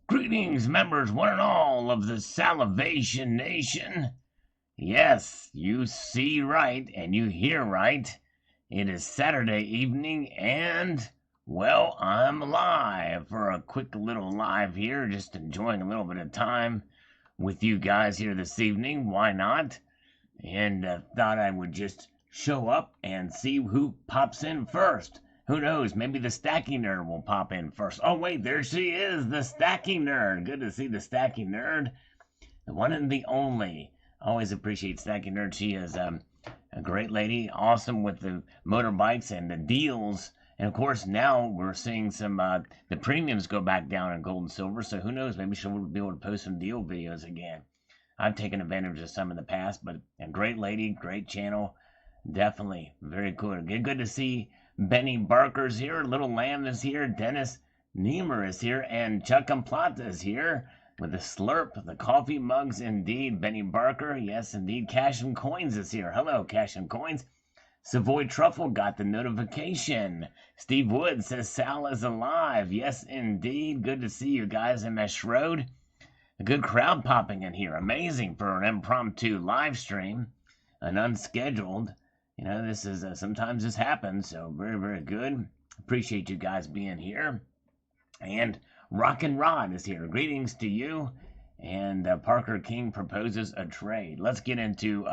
Greetings, members, one and all of the Salivation Nation. Yes, you see right and you hear right. It is Saturday evening and, well, I'm live for a quick little live here, just enjoying a little bit of time with you guys here this evening. Why not? And thought I would just show up and see who pops in first. Who knows? Maybe the Stacking Nerd will pop in first. Oh, wait, there she is, the Stacking Nerd. Good to see the Stacking Nerd. The one and the only. Always appreciate Stacking Nerd. She is a great lady, awesome with the motorbikes and the deals. And, of course, now we're seeing some, the premiums go back down in gold and silver. So who knows? Maybe she'll be able to post some deal videos again. I've taken advantage of some in the past, but a great lady, great channel. Definitely very cool. Good to see Benny Barker's here, Little Lamb is here, Dennis Niemer is here, and Chuck and Plata is here with the slurp, the coffee mugs, indeed. Benny Barker, yes, indeed. Cash and Coins is here. Hello, Cash and Coins. Savoy Truffle got the notification. Steve Wood says Sal is alive. Yes, indeed. Good to see you guys in Mesh Road. A good crowd popping in here. Amazing for an impromptu live stream, an unscheduled. You know, this is sometimes this happens, so very, very good. Appreciate you guys being here. And Rockin' Rod is here. Greetings to you. And Parker King proposes a trade. Let's get into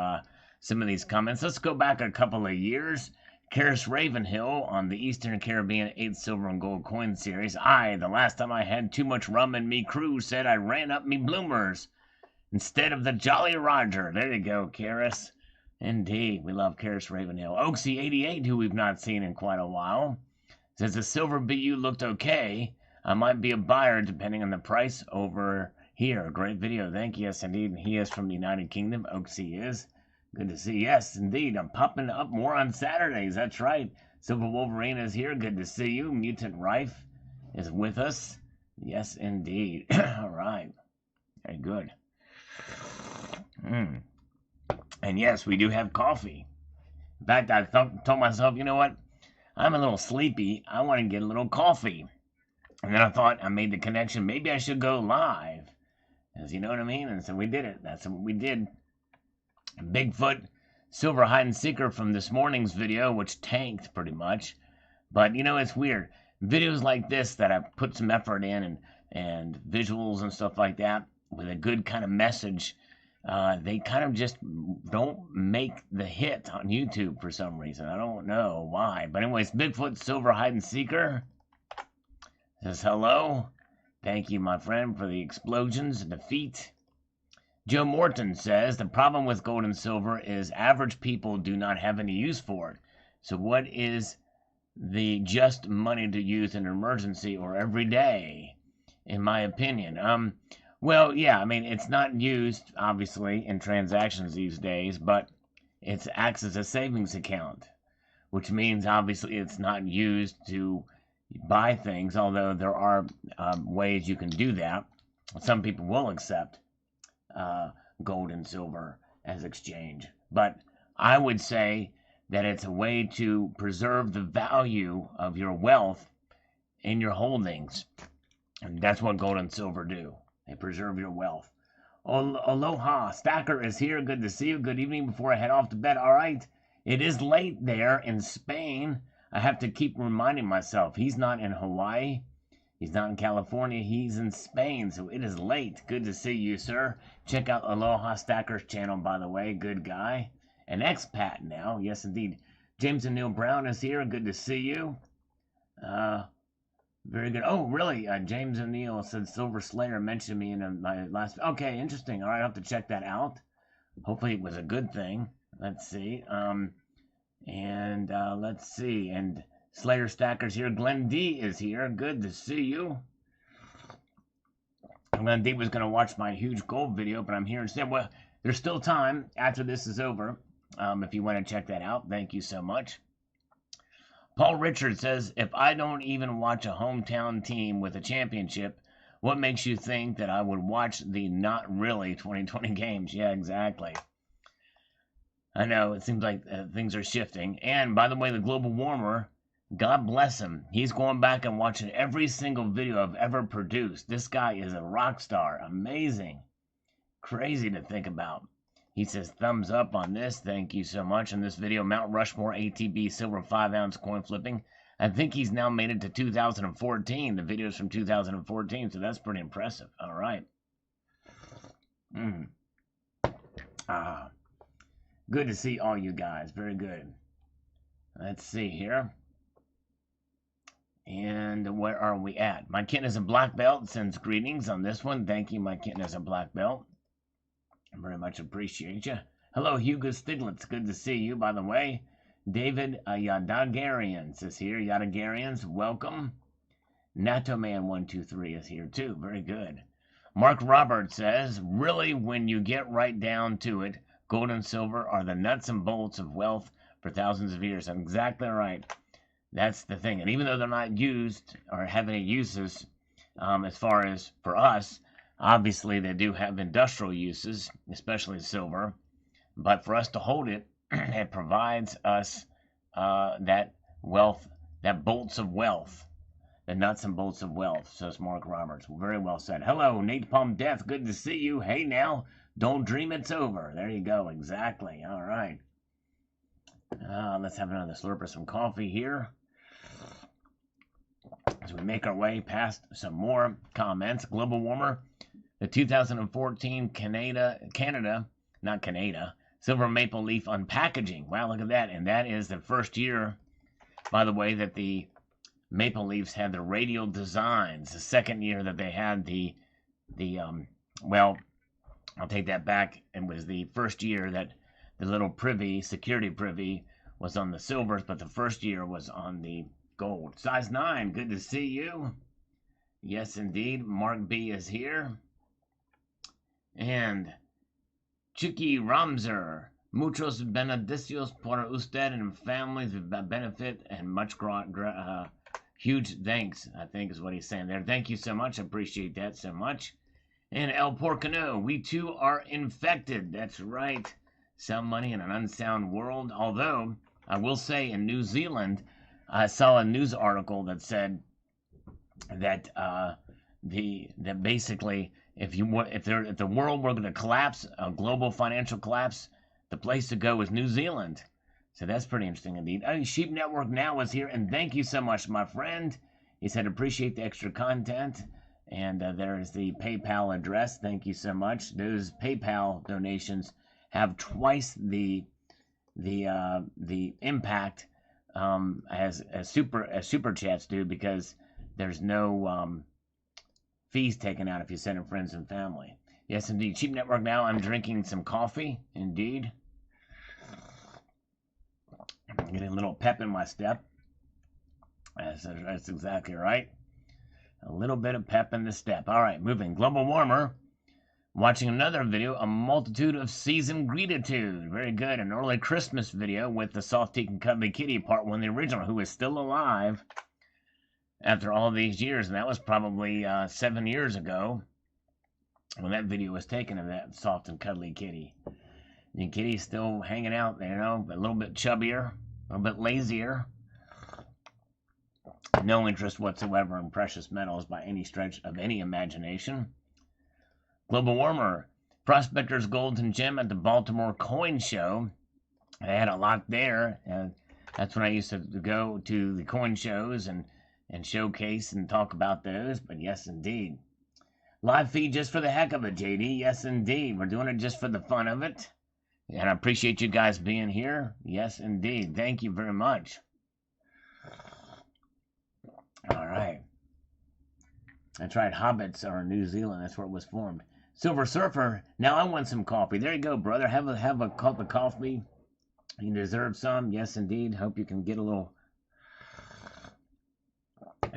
some of these comments. Let's go back a couple of years. Karis Ravenhill on the Eastern Caribbean 8 Silver and Gold Coin Series. The last time I had too much rum in me crew, said I ran up me bloomers instead of the Jolly Roger. There you go, Karis. Indeed, we love Karis Ravenhill. Oaksy88, who we've not seen in quite a while, says the silver BU looked okay. I might be a buyer depending on the price over here. Great video. Thank you. Yes, indeed. And he is from the United Kingdom. Oaksy is. Good to see. Yes, indeed. I'm popping up more on Saturdays. That's right. Silver Wolverine is here. Good to see you. Mutant Rife is with us. Yes, indeed. All right. Very good. And yes, we do have coffee. In fact, I told myself, you know what? I'm a little sleepy. I want to get a little coffee. And then I thought, I made the connection. Maybe I should go live. As you know what I mean? And so we did it. That's what we did. Bigfoot Silver Hide and Seeker from this morning's video, which tanked pretty much. But, you know, it's weird. Videos like this that I put some effort in and visuals and stuff like that with a good kind of message, they kind of just don't make the hit on YouTube for some reason. I don't know why. But anyways, Bigfoot Silver Hide and Seeker says hello. Thank you, my friend, for the explosions and defeat. Joe Morton says the problem with gold and silver is average people do not have any use for it. So what is the just money to use in an emergency or every day, in my opinion? Well, yeah, I mean, it's not used, obviously, in transactions these days, but it acts as a savings account, which means, obviously, it's not used to buy things, although there are ways you can do that. Some people will accept gold and silver as exchange, but I would say that it's a way to preserve the value of your wealth in your holdings, and that's what gold and silver do. They preserve your wealth. Aloha, Stacker is here. Good to see you. Good evening before I head off to bed. All right, it is late there in Spain. I have to keep reminding myself he's not in Hawaii. He's not in California. He's in Spain, so it is late. Good to see you, sir. Check out Aloha Stacker's channel, by the way. Good guy. An expat now. Yes, indeed. James and Neil Brown is here. Good to see you. Very good. Oh, really? James O'Neill said Silver Slayer mentioned me in my last... Okay, interesting. All right, I'll have to check that out. Hopefully it was a good thing. Let's see. Let's see. And Slayer Stacker's here. Glenn D is here. Good to see you. Glenn D was going to watch my huge gold video, but I'm here instead. Well, there's still time after this is over. If you want to check that out, thank you so much. Paul Richard says, if I don't even watch a hometown team with a championship, what makes you think that I would watch the not really 2020 games? Yeah, exactly. I know, it seems like things are shifting. And, by the way, the global warmer God bless him. He's going back and watching every single video I've ever produced. This guy is a rock star. Amazing. Crazy to think about. He says, thumbs up on this. Thank you so much. On this video, Mount Rushmore ATB silver 5-ounce coin flipping. I think he's now made it to 2014. The video's from 2014, so that's pretty impressive. All right. Good to see all you guys. Very good. Let's see here. And where are we at? My kitten is a black belt. Sends greetings on this one. Thank you, my kitten is a black belt. I very much appreciate you. Hello, Hugo Stiglitz. Good to see you, by the way. David Yadagarians is here. Yadagarians, welcome. NatoMan123 is here, too. Very good. Mark Roberts says, really, when you get right down to it, gold and silver are the nuts and bolts of wealth for thousands of years. I'm exactly right. That's the thing. And even though they're not used or have any uses as far as for us, obviously they do have industrial uses, especially silver. But for us to hold it, it provides us that wealth, that bolts of wealth, the nuts and bolts of wealth, says Mark Roberts. Very well said. Hello, Nate Palm Death. Good to see you. Hey now, don't dream it's over. There you go. Exactly. All right. Let's have another slurp of some coffee here as we make our way past some more comments. Global warmer, the 2014 silver maple leaf unpackaging. Wow, look at that. And that is the first year, by the way, that the maple leafs had the radial designs. The second year that they had well, I'll take that back. It was the first year that the little privy, security privy, was on the silvers, but the first year was on the gold. Size 9, good to see you. Yes, indeed. Mark B is here. And Chicky Ramser. Muchos benedicios por usted and families with benefit and much huge thanks, I think is what he's saying there. Thank you so much. I appreciate that so much. And El Porcano, we too are infected. That's right. Sound money in an unsound world. Although, I will say in New Zealand, I saw a news article that said that that basically if the world were going to collapse, a global financial collapse, the place to go is New Zealand. So that's pretty interesting indeed. Sheep Network Now is here, and thank you so much, my friend. He said appreciate the extra content, and there is the PayPal address. Thank you so much. Those PayPal donations have twice the impact as super chats do, because there's no fees taken out if you send it friends and family. Yes, indeed. Sheep Network Now. I'm drinking some coffee. Indeed. I'm getting a little pep in my step. That's exactly right. A little bit of pep in the step. All right, moving. Global warmer. Watching another video, a multitude of season gratitude. Very good. An early Christmas video with the Soft Teak and Cuddly Kitty part 1, the original, who is still alive after all these years. And that was probably 7 years ago when that video was taken of that Soft and Cuddly Kitty. And Kitty's still hanging out there, a little bit chubbier, a little bit lazier. No interest whatsoever in precious metals by any stretch of any imagination. Global warmer. Prospector's Gold and Gem at the Baltimore Coin Show. I had a lot there. That's when I used to go to the coin shows and showcase and talk about those. But yes, indeed. Live feed just for the heck of it, JD. Yes, indeed. We're doing it just for the fun of it. And I appreciate you guys being here. Yes, indeed. Thank you very much. All right. That's right. Hobbits are in New Zealand. That's where it was formed. Silver Surfer. Now I want some coffee. There you go, brother. Have a cup of coffee. You deserve some. Yes, indeed. Hope you can get a little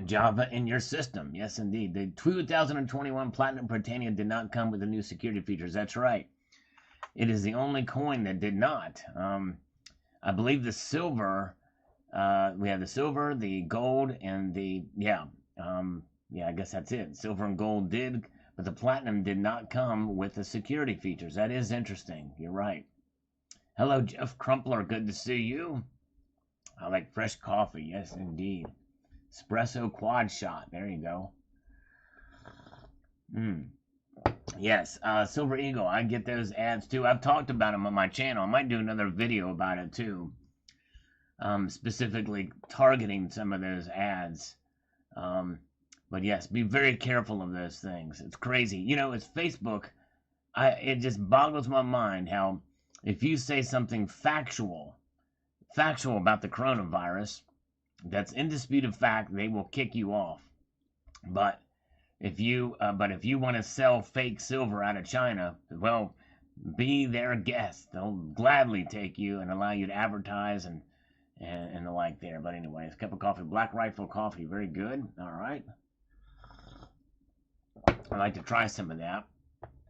Java in your system. Yes, indeed. The 2021 Platinum Britannia did not come with the new security features. That's right. It is the only coin that did not. I believe the silver. We have the silver, the gold, and the I guess that's it. Silver and gold did, but the platinum did not come with the security features. That is interesting. You're right. Hello, Jeff Crumpler. Good to see you. I like fresh coffee. Yes, indeed. Espresso quad shot. There you go. Yes, Silver Eagle. I get those ads too. I've talked about them on my channel. I might do another video about it too. Specifically targeting some of those ads. But yes, be very careful of those things. It's crazy. You know, it's Facebook. It just boggles my mind how if you say something factual about the coronavirus, that's indisputed fact, they will kick you off. But if you want to sell fake silver out of China, well, be their guest. They'll gladly take you and allow you to advertise and the like there. But anyways, cup of coffee, Black Rifle coffee, very good. All right. I'd like to try some of that.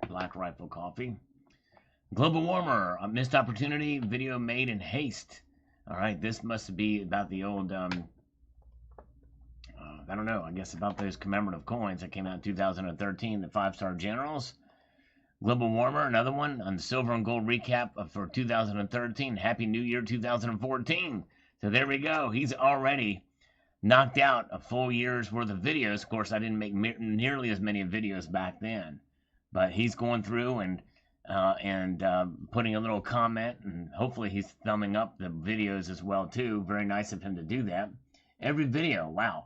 Black Rifle coffee. Global warmer, a missed opportunity, video made in haste. All right, this must be about the old, I don't know, I guess about those commemorative coins that came out in 2013, the 5-star generals. Global warmer, another one on the silver and gold recap for 2013. Happy New Year 2014. So there we go. He's already knocked out a full year's worth of videos. Of course, I didn't make nearly as many videos back then. But he's going through and putting a little comment, and hopefully he's thumbing up the videos as well too. Very nice of him to do that. Every video, wow.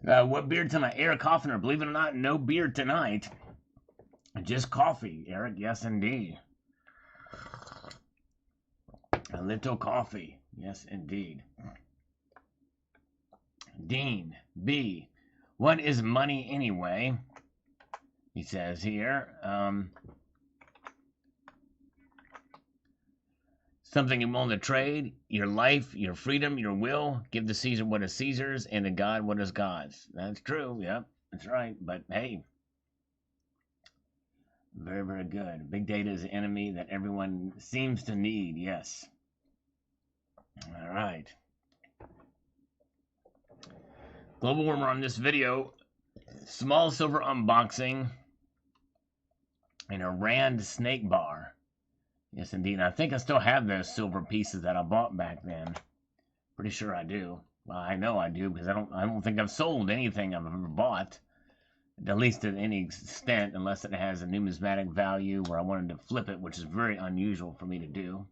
What beer tonight? Eric Hoffner, believe it or not, no beer tonight. Just coffee, Eric, yes indeed. A little coffee, yes indeed. Dean B, what is money anyway? He says here, something you're willing to trade, your life, your freedom, your will. Give to Caesar what is Caesar's, and to God what is God's. That's true, yep, that's right. But hey, very, very good. Big data is an enemy that everyone seems to need, yes. All right. Global warmer on this video. Small silver unboxing. And a Rand snake bar. Yes, indeed. And I think I still have those silver pieces that I bought back then. Pretty sure I do. Well, I know I do because I don't think I've sold anything I've ever bought. At least to any extent, unless it has a numismatic value where I wanted to flip it, which is very unusual for me to do.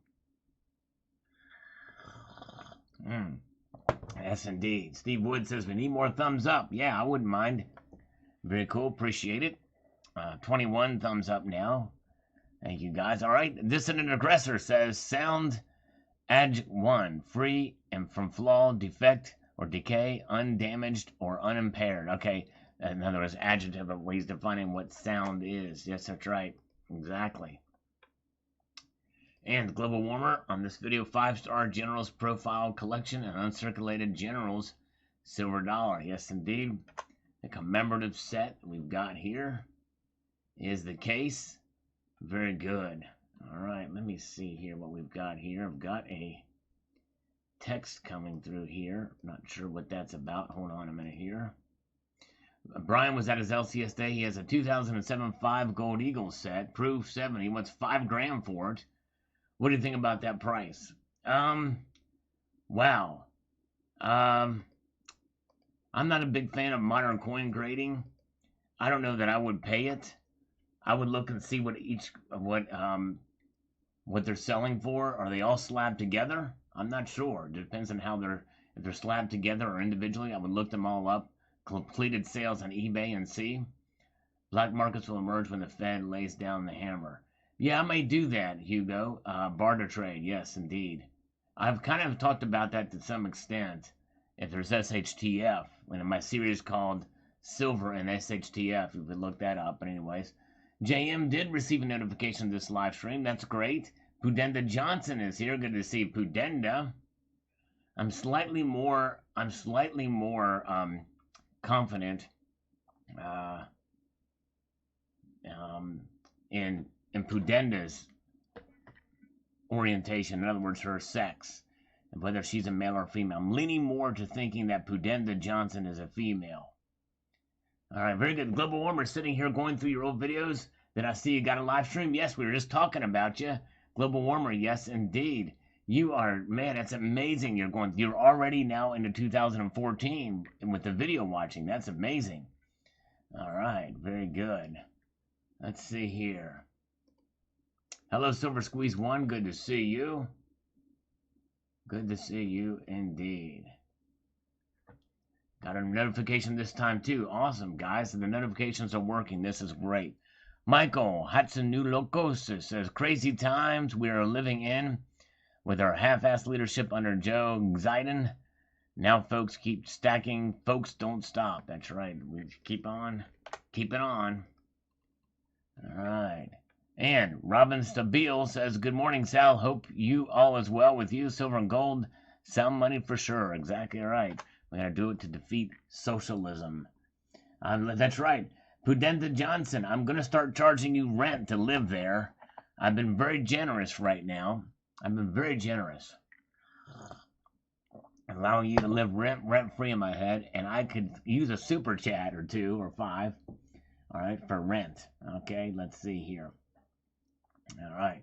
Yes, indeed. Steve Wood says we need more thumbs up. Yeah, I wouldn't mind. Very cool. Appreciate it. 21 thumbs up now. Thank you, guys. All right. Dissident Aggressor says sound Adj 1, free and from flaw, defect, or decay, undamaged, or unimpaired. Okay. In other words, adjective of ways defining what sound is. Yes, that's right. Exactly. And global warmer on this video, 5-star generals profile collection and uncirculated generals silver dollar. Yes, indeed. The commemorative set we've got here is the case. Very good. All right, let me see here what we've got here. I've got a text coming through here. Not sure what that's about. Hold on a minute here. Brian was at his LCS day. He has a 2007 5 Gold Eagle set, proof 7. He wants $5 grand for it. What do you think about that price? Wow. I'm not a big fan of modern coin grading. I don't know that I would pay it. I would look and see what they're selling for. Are they all slabbed together? I'm not sure. It depends on how if they're slabbed together or individually. I would look them all up. Completed sales on eBay and see. Black markets will emerge when the Fed lays down the hammer. Yeah, I may do that, Hugo. Barter trade, yes, indeed. I've kind of talked about that to some extent. If there's SHTF, in my series called Silver and SHTF, you could look that up. But anyways, JM did receive a notification of this live stream. That's great. Pudenda Johnson is here. Good to see Pudenda. I'm slightly more confident in Pudenda's orientation, in other words, her sex, and whether she's a male or female. I'm leaning more to thinking that Pudenda Johnson is a female. All right, very good. Global Warmer sitting here going through your old videos. Did I see you got a live stream? Yes, we were just talking about you. Global Warmer, yes, indeed. You are, man, that's amazing. You're already now into 2014 with the video watching. That's amazing. All right, very good. Let's see here. Hello, Silver Squeeze 1. Good to see you. Good to see you indeed. Got a notification this time too. Awesome, guys. So the notifications are working. This is great. Michael Hatsunulokos says, crazy times we are living in with our half-assed leadership under Joe Biden. Now folks keep stacking. Folks don't stop. That's right. We keep on. Keep it on. All right. And Robin Stabile says, good morning, Sal. Hope you all is well with you. Silver and gold. Sound money for sure. Exactly right. We got to do it to defeat socialism. That's right. Pudenta Johnson, I'm going to start charging you rent to live there. I've been very generous right now. I've been very generous. Allowing you to live rent-free in my head, and I could use a super chat or 2 or 5, all right, for rent. Okay, let's see here. All right.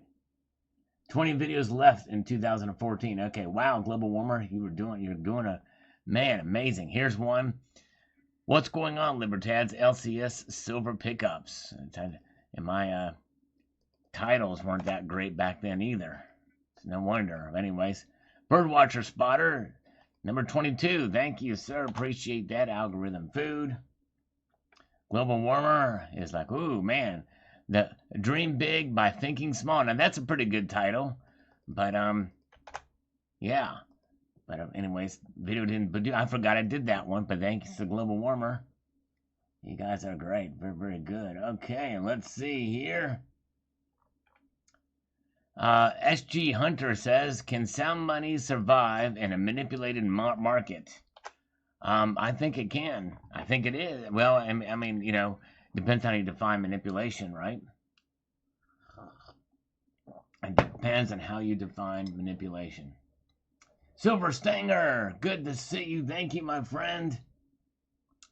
20 videos left in 2014. Okay, wow, global warmer, you're doing a, man, amazing. Here's one. What's going on, Libertads? LCS silver pickups. And my titles weren't that great back then either. It's no wonder. Anyways, Birdwatcher Spotter, number 22. Thank you, sir. Appreciate that. Algorithm Food. Global Warmer is like, ooh, man. The Dream Big by Thinking Small. Now, that's a pretty good title. But, yeah. But anyways, video didn't, but I forgot I did that one, but thanks to Global Warmer. You guys are great. Very, very good. Okay, let's see here. SG Hunter says, can sound money survive in a manipulated market? I think it can. I think it is. Well, I mean, you know, depends on how you define manipulation, right? It depends on how you define manipulation. Silver Stanger, good to see you. Thank you, my friend.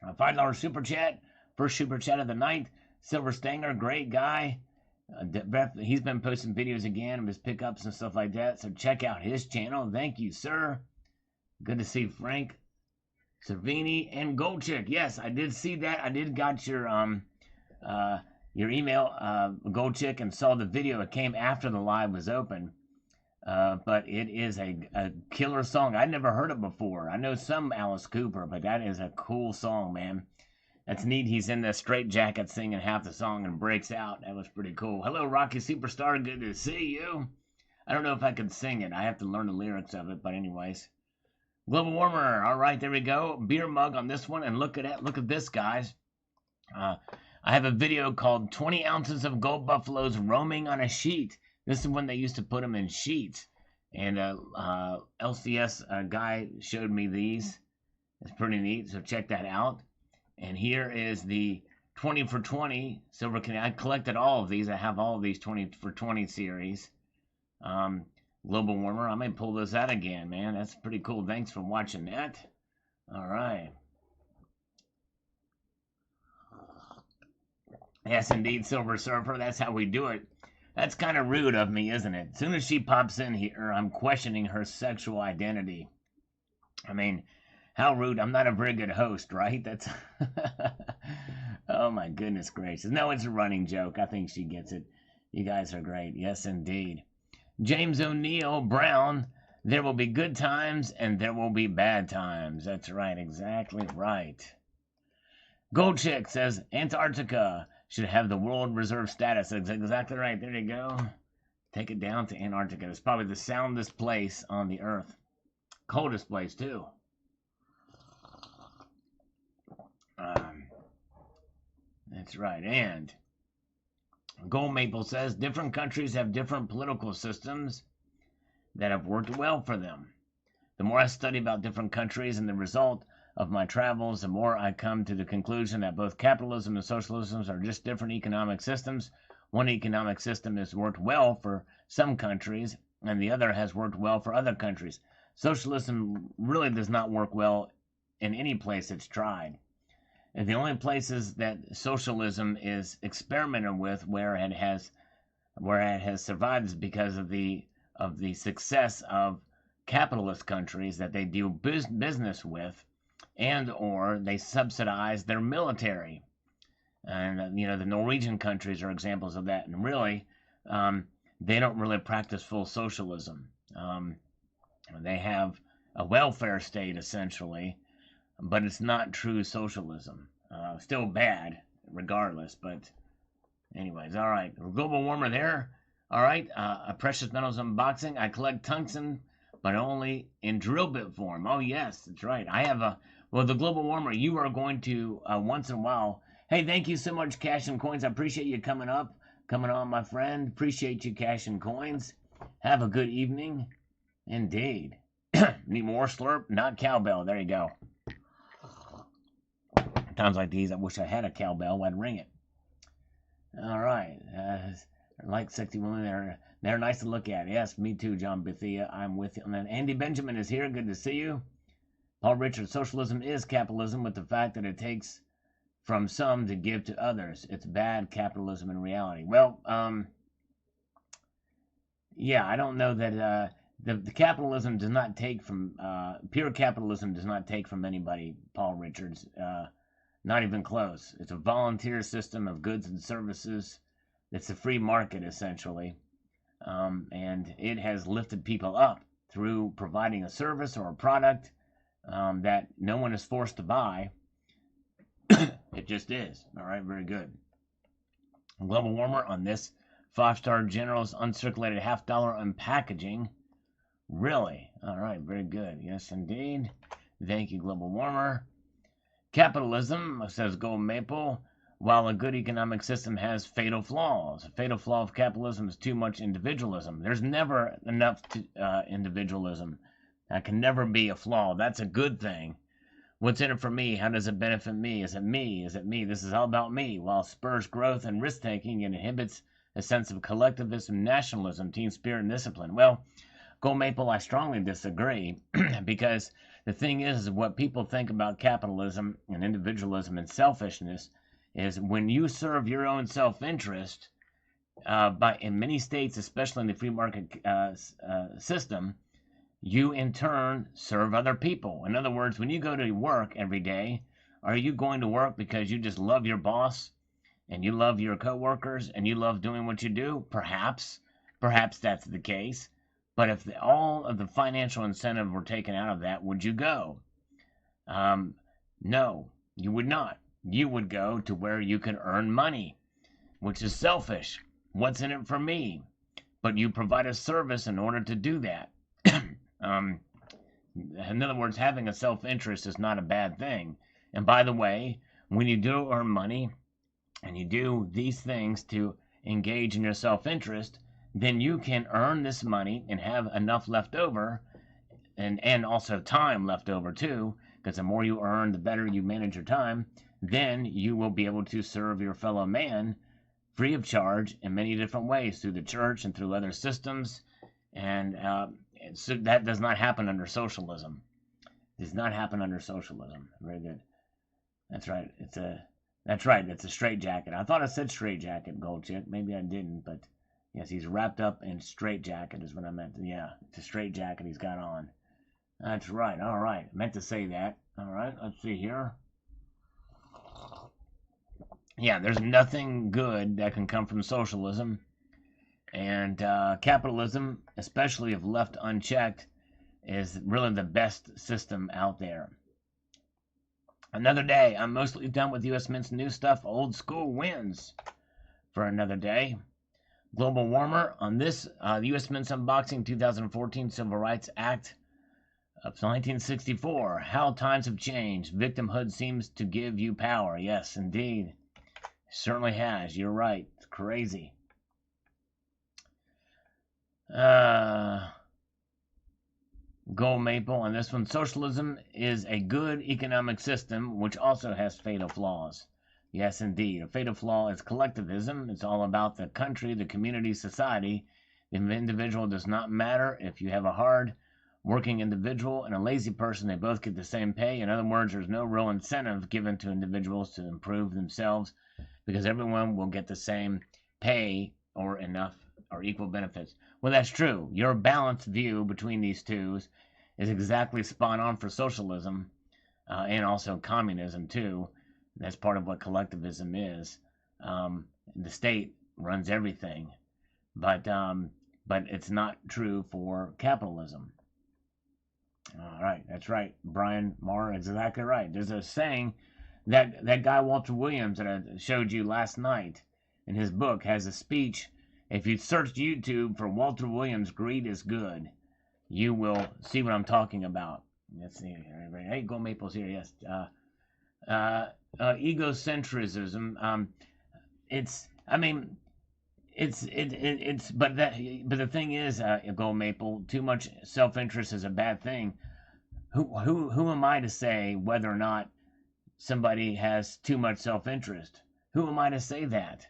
A $5 super chat. First super chat of the night. Silver Stanger, great guy. He's been posting videos again of his pickups and stuff like that. So check out his channel. Thank you, sir. Good to see Frank Cervini and Goldchick. Yes, I did see that. I did got your email, Goldchick, and saw the video. It came after the live was open. But it is a killer song. I'd never heard it before. I know some Alice Cooper, but that is a cool song, man. That's neat. He's in the straight jacket singing half the song and breaks out. That was pretty cool. Hello, Rocky Superstar. Good to see you. I don't know if I can sing it. I have to learn the lyrics of it, but anyways. Global Warmer. All right, there we go. Beer mug on this one, and look at this, guys. I have a video called 20 Ounces of Gold Buffaloes Roaming on a Sheet. This is when they used to put them in sheets. And LCS guy showed me these. It's pretty neat, so check that out. And here is the 20 for 20 Silver Canadian. I collected all of these. I have all of these 20 for 20 series. Global Warmer. I may pull this out again, man. That's pretty cool. Thanks for watching that. All right. Yes, indeed, Silver Surfer. That's how we do it. That's kind of rude of me, isn't it? As soon as she pops in here, I'm questioning her sexual identity. I mean, how rude. I'm not a very good host, right? That's... Oh, my goodness gracious. No, it's a running joke. I think she gets it. You guys are great. Yes, indeed. James O'Neill Brown, there will be good times and there will be bad times. That's right. Exactly right. Goldchick says, Antarctica should have the world reserve status. That's exactly right. There you go. Take it down to Antarctica. It's probably the soundest place on the earth. Coldest place, too. That's right. And Gold Maple says, different countries have different political systems that have worked well for them. The more I study about different countries and the result of my travels, the more I come to the conclusion that both capitalism and socialism are just different economic systems. One economic system has worked well for some countries, and the other has worked well for other countries. Socialism really does not work well in any place it's tried. And the only places that socialism is experimented with where it has survived is because of the of the success of capitalist countries that they do business with, and or they subsidize their military. And the Norwegian countries are examples of that. And really, they don't really practice full socialism. They have a welfare state essentially, but it's not true socialism. Still bad, regardless. But anyways, all right. Global warmer there. All right. A precious metals unboxing. I collect tungsten, but only in drill bit form. Oh yes, that's right. I have the global warmer. You are going to once in a while. Hey, thank you so much, Cash and Coins. I appreciate you coming on, my friend. Appreciate you, Cash and Coins. Have a good evening. Indeed. Need more slurp? Not cowbell. There you go. Times like these, I wish I had a cowbell. I'd ring it. All right. Like sexy women, they're nice to look at. Yes, me too, John Bethia. I'm with you. And then Andy Benjamin is here. Good to see you. Paul Richards, socialism is capitalism with the fact that it takes from some to give to others. It's bad capitalism in reality. Well, yeah, I don't know that the capitalism does not take from pure capitalism does not take from anybody, Paul Richards. Not even close. It's a volunteer system of goods and services. It's a free market essentially, and it has lifted people up through providing a service or a product that no one is forced to buy. It just is. All right, very good. Global warmer on this 5-star General's uncirculated $50 unpackaging. Really? All right, very good. Yes, indeed. Thank you, global warmer. Capitalism, says Gold Maple, while a good economic system has fatal flaws. A fatal flaw of capitalism is too much individualism. There's never enough individualism. That can never be a flaw. That's a good thing. What's in it for me? How does it benefit me? Is it me? Is it me? This is all about me. While it spurs growth and risk-taking, it inhibits a sense of collectivism, nationalism, team spirit, and discipline. Well, Gold Maple, I strongly disagree because the thing is what people think about capitalism and individualism and selfishness is when you serve your own self-interest, in many states, especially in the free market system, you in turn serve other people. In other words, when you go to work every day, are you going to work because you just love your boss and you love your coworkers and you love doing what you do? Perhaps that's the case. But if all of the financial incentive were taken out of that, would you go? No, you would not. You would go to where you can earn money, which is selfish. What's in it for me? But you provide a service in order to do that. In other words, having a self-interest is not a bad thing. And by the way, when you do earn money and you do these things to engage in your self-interest, then you can earn this money and have enough left over and also time left over too, because the more you earn, the better you manage your time. Then you will be able to serve your fellow man free of charge in many different ways through the church and through other systems. And so that does not happen under socialism. It does not happen under socialism. Very good. That's right. That's right. It's a straitjacket. I thought I said straitjacket, Gold Chick. Maybe I didn't, but yes, he's wrapped up in straitjacket is what I meant. Yeah, it's a straitjacket he's got on. That's right. All right. I meant to say that. All right. Let's see here. Yeah, there's nothing good that can come from socialism. And capitalism, especially if left unchecked, is really the best system out there. Another day. I'm mostly done with U.S. Mint's new stuff. Old school wins for another day. Global warmer on this U.S. Mint's unboxing 2014 Civil Rights Act of 1964. How times have changed. Victimhood seems to give you power. Yes, indeed. It certainly has. You're right. It's crazy. Gold Maple on this one. Socialism is a good economic system which also has fatal flaws. Yes, indeed. A fatal flaw is collectivism. It's all about the country, the community, society. The individual does not matter. If you have a hard working individual and a lazy person, they both get the same pay. In other words, there's no real incentive given to individuals to improve themselves because everyone will get the same pay or enough are equal benefits. Well, that's true. Your balanced view between these two is exactly spot on for socialism, and also communism too. That's part of what collectivism is. The state runs everything, but it's not true for capitalism. All right, that's right, Brian Maher, exactly right. There's a saying that guy Walter Williams that I showed you last night in his book has a speech. If you search YouTube for Walter Williams, greed is good, you will see what I'm talking about. Let's see here. Hey, Go Maples here. Yes. Egocentrism. It's. I mean, it's. But the thing is, Go Maple. Too much self-interest is a bad thing. Who am I to say whether or not somebody has too much self-interest? Who am I to say that?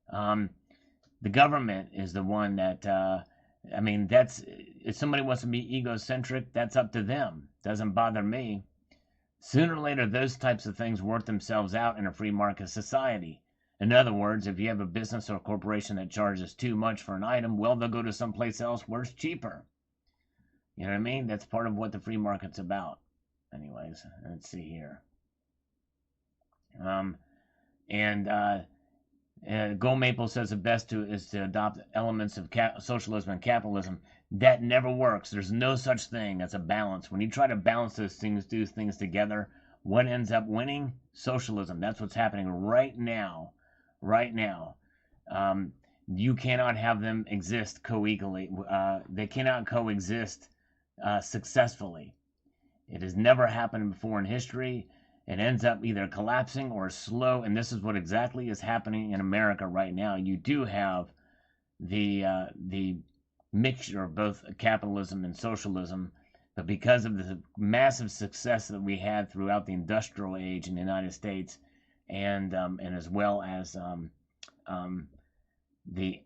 The government is the one that. I mean, that's if somebody wants to be egocentric, that's up to them. Doesn't bother me. Sooner or later, those types of things work themselves out in a free market society. In other words, if you have a business or a corporation that charges too much for an item, well, they'll go to someplace else where it's cheaper. You know what I mean? That's part of what the free market's about. Anyways, let's see here. Gold Maple says the best is to adopt elements of socialism and capitalism. That never works. There's no such thing as a balance. When you try to balance those things, do things together, what ends up winning? Socialism. That's what's happening right now. Right now. You cannot have them exist co-equally. They cannot coexist successfully. It has never happened before in history. It ends up either collapsing or slow, and this is what exactly is happening in America right now. You do have the mixture of both capitalism and socialism, but because of the massive success that we had throughout the industrial age in the United States, and as well as the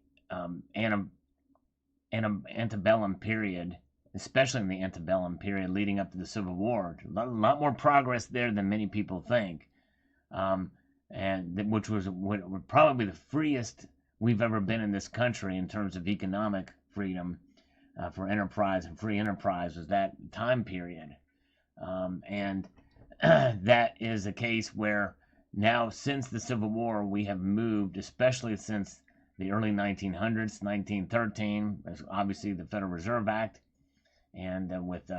antebellum period, especially in the antebellum period leading up to the Civil War. A lot more progress there than many people think, which was probably the freest we've ever been in this country in terms of economic freedom for enterprise and free enterprise was that time period. And that is a case where now, since the Civil War, we have moved, especially since the early 1900s, 1913, obviously the Federal Reserve Act, and with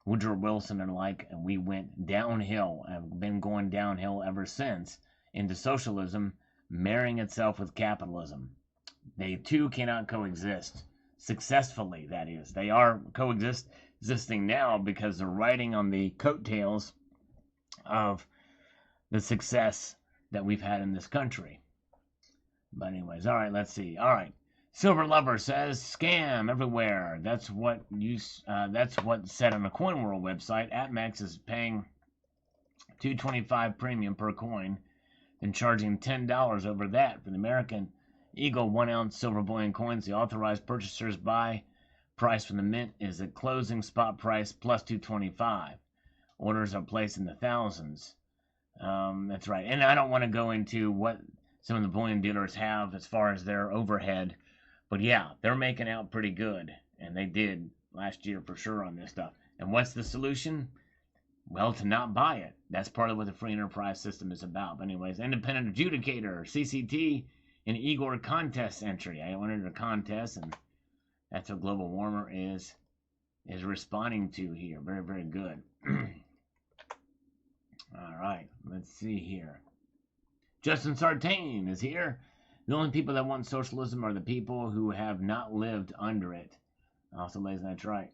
Woodrow Wilson and the like, and we went downhill, and been going downhill ever since, into socialism, marrying itself with capitalism. They two cannot coexist successfully, that is. They are coexisting now because they're riding on the coattails of the success that we've had in this country. But anyways, all right, let's see. All right. Silver Lover says, scam everywhere. That's what said on the Coin World website. AppMax is paying $2.25 premium per coin and charging $10 over that for the American Eagle 1-ounce silver bullion coins. The authorized purchaser's buy price from the mint is the closing spot price plus $2.25. Orders are placed in the thousands. That's right. And I don't want to go into what some of the bullion dealers have as far as their overhead. But yeah, they're making out pretty good. And they did last year for sure on this stuff. And what's the solution? Well, to not buy it. That's part of what the free enterprise system is about. But anyways, independent adjudicator, CCT, and Igor contest entry. I entered a contest, and that's what Global Warmer is responding to here. Very, very good. All right, let's see here. Justin Sartain is here. The only people that want socialism are the people who have not lived under it. Also, ladies, that's right.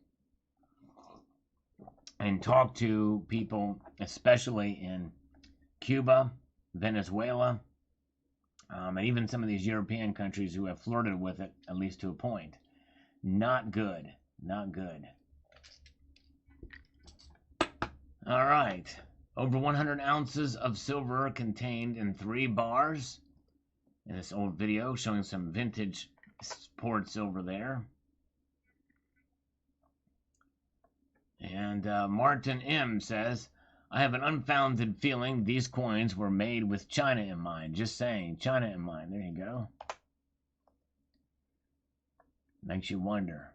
And talk to people, especially in Cuba, Venezuela, and even some of these European countries who have flirted with it, at least to a point. Not good. Not good. All right. Over 100 ounces of silver contained in 3 bars. In this old video showing some vintage poured silver there. And Martin M says, I have an unfounded feeling these coins were made with China in mind. Just saying, China in mind. There you go. Makes you wonder.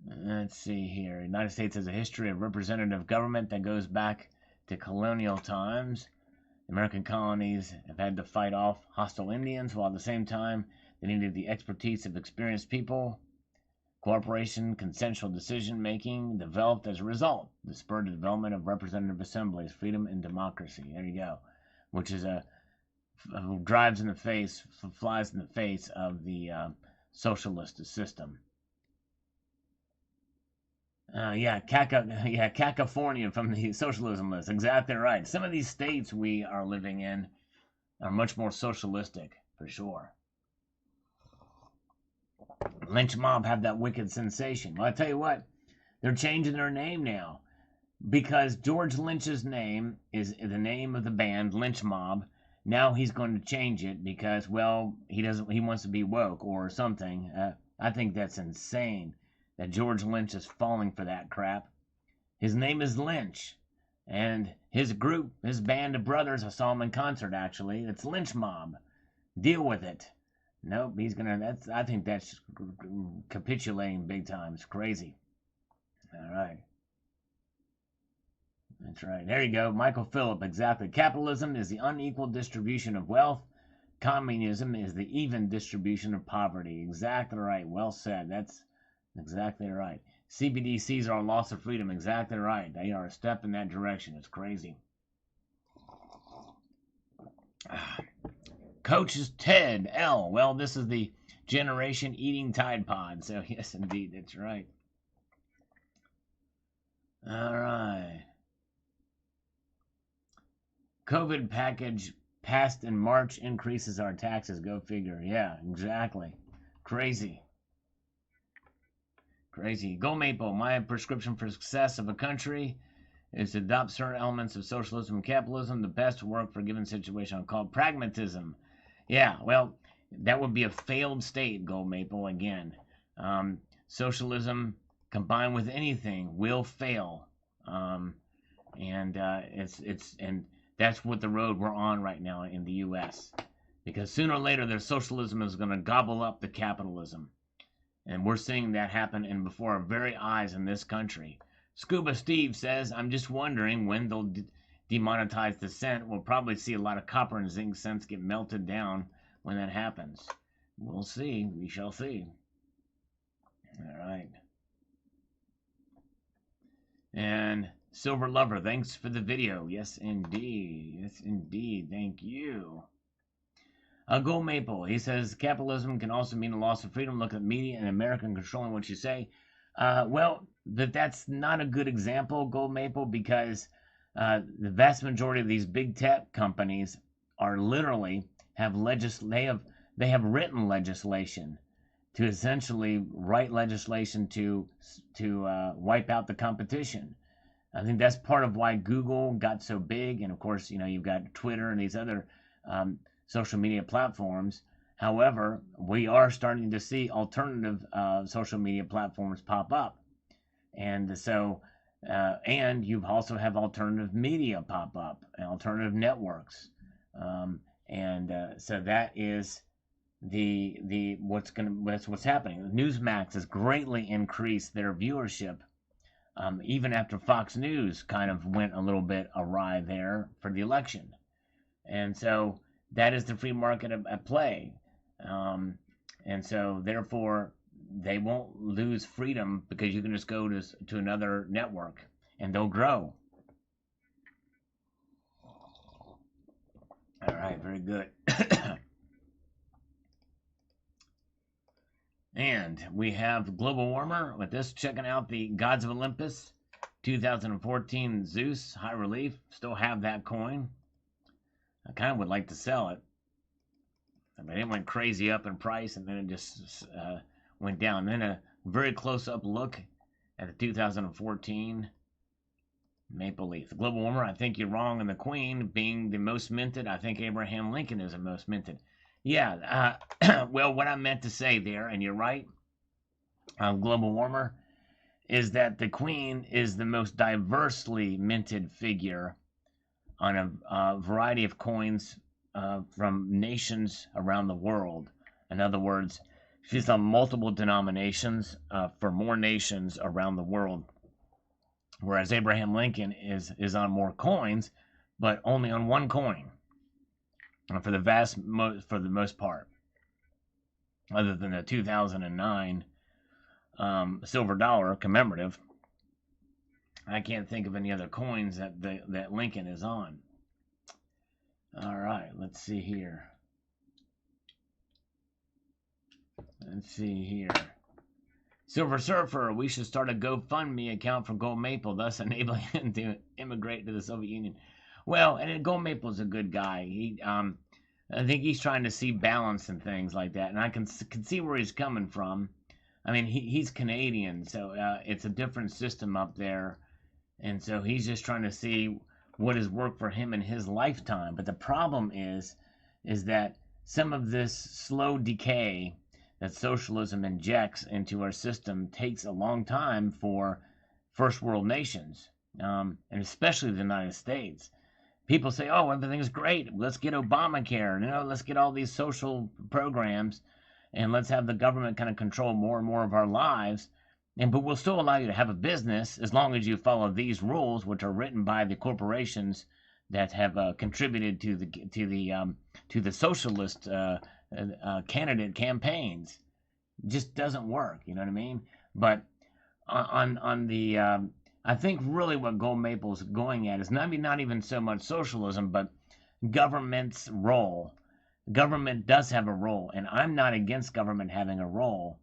Let's see here. The United States has a history of representative government that goes back to colonial times. The American colonies have had to fight off hostile Indians, while at the same time they needed the expertise of experienced people. Cooperation, consensual decision-making developed as a result. This spurred the development of representative assemblies, freedom, and democracy. There you go. Which is flies in the face of the socialist system. California from the socialism list. Exactly right. Some of these states we are living in are much more socialistic, for sure. Lynch Mob have that wicked sensation. Well, I tell you what, they're changing their name now because George Lynch's name is the name of the band, Lynch Mob. Now he's going to change it because, well, he wants to be woke or something. I think that's insane that George Lynch is falling for that crap. His name is Lynch, and his group, his band of brothers, I saw him in concert actually. It's Lynch Mob. Deal with it. Nope, I think that's capitulating big time. It's crazy. All right. That's right. There you go. Michael Phillip, exactly. Capitalism is the unequal distribution of wealth. Communism is the even distribution of poverty. Exactly right. Well said. That's exactly right. CBDCs are a loss of freedom. Exactly right. They are a step in that direction. It's crazy. Coach is Ted L. Well, this is the generation eating Tide Pod. So, yes, indeed. That's right. All right. COVID package passed in March increases our taxes. Go figure. Yeah, exactly. Crazy. Crazy. Go Maple. My prescription for success of a country is to adopt certain elements of socialism and capitalism. The best work for a given situation. I'll call it pragmatism. Yeah, well, that would be a failed state, Gold Maple, again. Socialism combined with anything will fail. And that's what the road we're on right now in the U.S. Because sooner or later, their socialism is going to gobble up the capitalism. And we're seeing that happen before our very eyes in this country. Scuba Steve says, I'm just wondering when they'll demonetize the cent. We'll probably see a lot of copper and zinc cents get melted down when that happens. We'll see. We shall see. All right. And Silver Lover, thanks for the video. Yes, indeed. Yes, indeed. Thank you. Go Maple, he says, capitalism can also mean a loss of freedom. Look at media and America controlling what you say. Well, that's not a good example, Gold Maple, because the vast majority of these big tech companies are literally they have written legislation to essentially write legislation to wipe out the competition. I think that's part of why Google got so big, and of course, you've got Twitter and these other social media platforms. However, we are starting to see alternative social media platforms pop up, and so and you also have alternative media pop up, and alternative networks, so that is that's what's happening. Newsmax has greatly increased their viewership, even after Fox News kind of went a little bit awry there for the election, and so that is the free market at play. And so therefore they won't lose freedom because you can just go to another network and they'll grow. All right, very good. And we have Global Warmer with this, checking out the Gods of Olympus 2014 Zeus high relief. Still have that coin. I kind of would like to sell it. I mean, it went crazy up in price, and then it just went down. Then a very close-up look at the 2014 Maple Leaf. The Global Warmer, I think you're wrong. And the Queen being the most minted, I think Abraham Lincoln is the most minted. Yeah, well, what I meant to say there, and you're right, Global Warmer, is that the Queen is the most diversely minted figure on a variety of coins from nations around the world. In other words, She's on multiple denominations for more nations around the world, whereas Abraham Lincoln is on more coins, but only on one coin for the most part, other than the 2009 silver dollar commemorative. I can't think of any other coins that Lincoln is on. All right, let's see here. Let's see here. Silver Surfer, we should start a GoFundMe account for Gold Maple, thus enabling him to immigrate to the Soviet Union. Well, and Gold Maple's a good guy. I think he's trying to see balance and things like that, and I can see where he's coming from. I mean, he's Canadian, so it's a different system up there, and so he's just trying to see what has worked for him in his lifetime. But the problem is that some of this slow decay that socialism injects into our system takes a long time for first world nations, and especially the United States. People say, "Oh, everything's great. Let's get Obamacare. Let's get all these social programs, and let's have the government kind of control more and more of our lives. But we'll still allow you to have a business as long as you follow these rules, which are written by the corporations that have contributed to the socialist candidate campaigns." Just doesn't work. You know what I mean? But on the I think really what Gold Maple's going at is not even so much socialism, but government's role. Government does have a role, and I'm not against government having a role,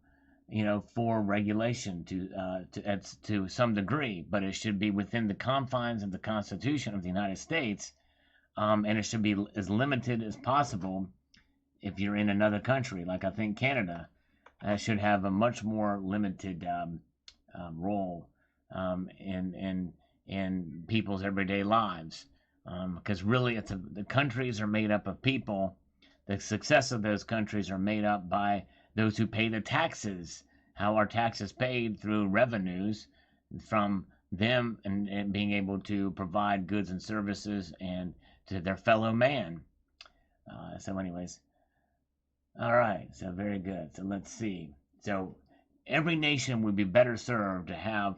for regulation to some degree, but it should be within the confines of the Constitution of the United States, and it should be as limited as possible. If you're in another country, like I think Canada should have a much more limited role in people's everyday lives, because really the countries are made up of people. The success of those countries are made up by those who pay the taxes. How are taxes paid? Through revenues from them and being able to provide goods and services and to their fellow man. So anyways, all right, so very good. So let's see. So every nation would be better served to have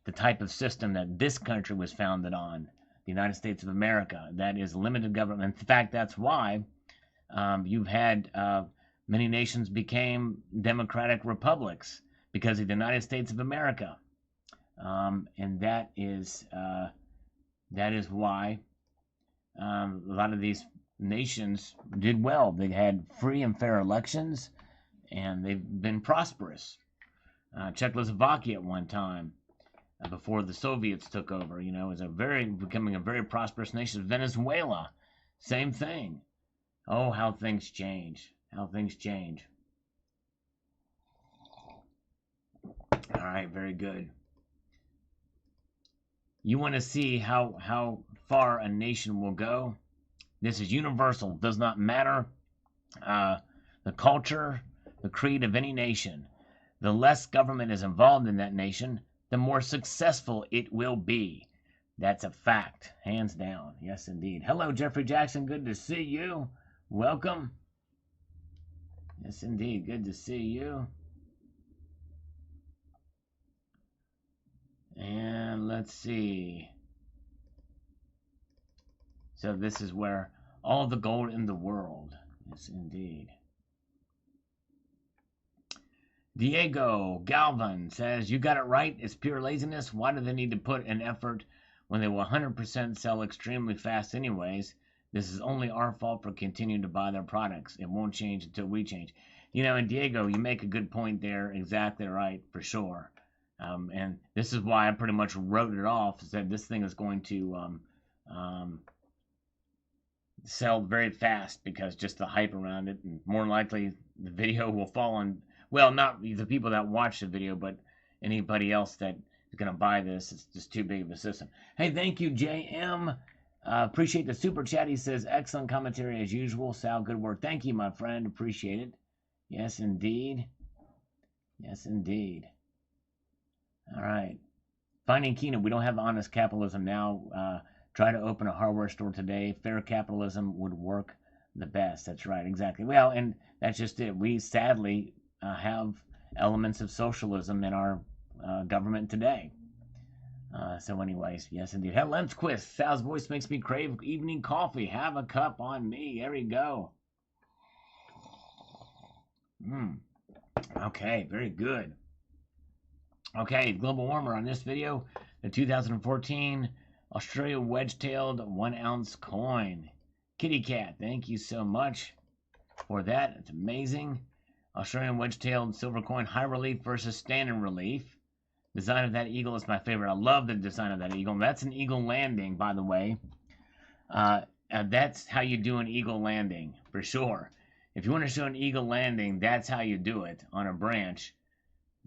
the type of system that this country was founded on, the United States of America. That is limited government. In fact, that's why you've had many nations became democratic republics, because of the United States of America. And that is why a lot of these nations did well. They had free and fair elections, and they've been prosperous. Czechoslovakia at one time, before the Soviets took over, was becoming a very prosperous nation. Venezuela, same thing. Oh, how things change. How things change. All right, very good. You want to see how far a nation will go? This is universal. Does not matter the culture, the creed of any nation. The less government is involved in that nation, the more successful it will be. That's a fact, hands down. Yes, indeed. Hello, Jeffrey Jackson. Good to see you. Welcome. Yes, indeed. Good to see you. And let's see. So this is where all the gold in the world. Yes, indeed. Diego Galvan says, you got it right. It's pure laziness. Why do they need to put an effort when they will 100% sell extremely fast anyways? This is only our fault for continuing to buy their products. It won't change until we change. And Diego, you make a good point there. Exactly right, for sure. And this is why I pretty much wrote it off, said this thing is going to sell very fast, because just the hype around it, and more likely the video will fall on, well, not the people that watch the video, but anybody else that is going to buy this. It's just too big of a system. Hey, thank you, JM. Appreciate the super chat. He says, excellent commentary as usual. Sal, good work. Thank you, my friend. Appreciate it. Yes, indeed. Yes, indeed. All right. Finding Keenan, we don't have honest capitalism now. Try to open a hardware store today. Fair capitalism would work the best. That's right, exactly. Well, and that's just it. We sadly have elements of socialism in our government today. So anyways, yes indeed. Headlamps Quist. Sal's voice makes me crave evening coffee. Have a cup on me. There we go. Okay, very good. Okay, global warmer on this video. The 2014 Australia wedge-tailed 1 ounce coin. Kitty Cat, thank you so much for that. It's amazing. Australian wedge-tailed silver coin, high relief versus standard relief. Design of that eagle is my favorite. I love the design of that eagle. That's an eagle landing, by the way. That's how you do an eagle landing, for sure. If you want to show an eagle landing, that's how you do it on a branch.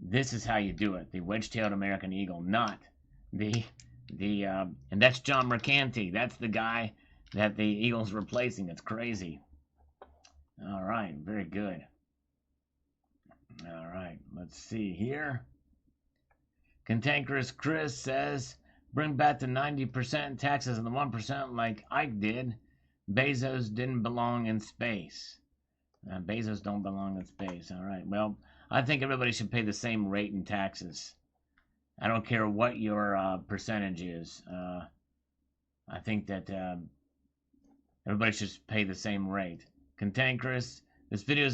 This is how you do it. The wedge-tailed American eagle, not and that's John Mercanti. That's the guy that the eagle's replacing. It's crazy. All right, very good. All right, let's see here. Cantankerous Chris says, bring back the 90% taxes and the 1% like Ike did. Bezos didn't belong in space. Bezos don't belong in space. All right, well, I think everybody should pay the same rate in taxes. I don't care what your percentage is. I think that everybody should pay the same rate. Cantankerous, this video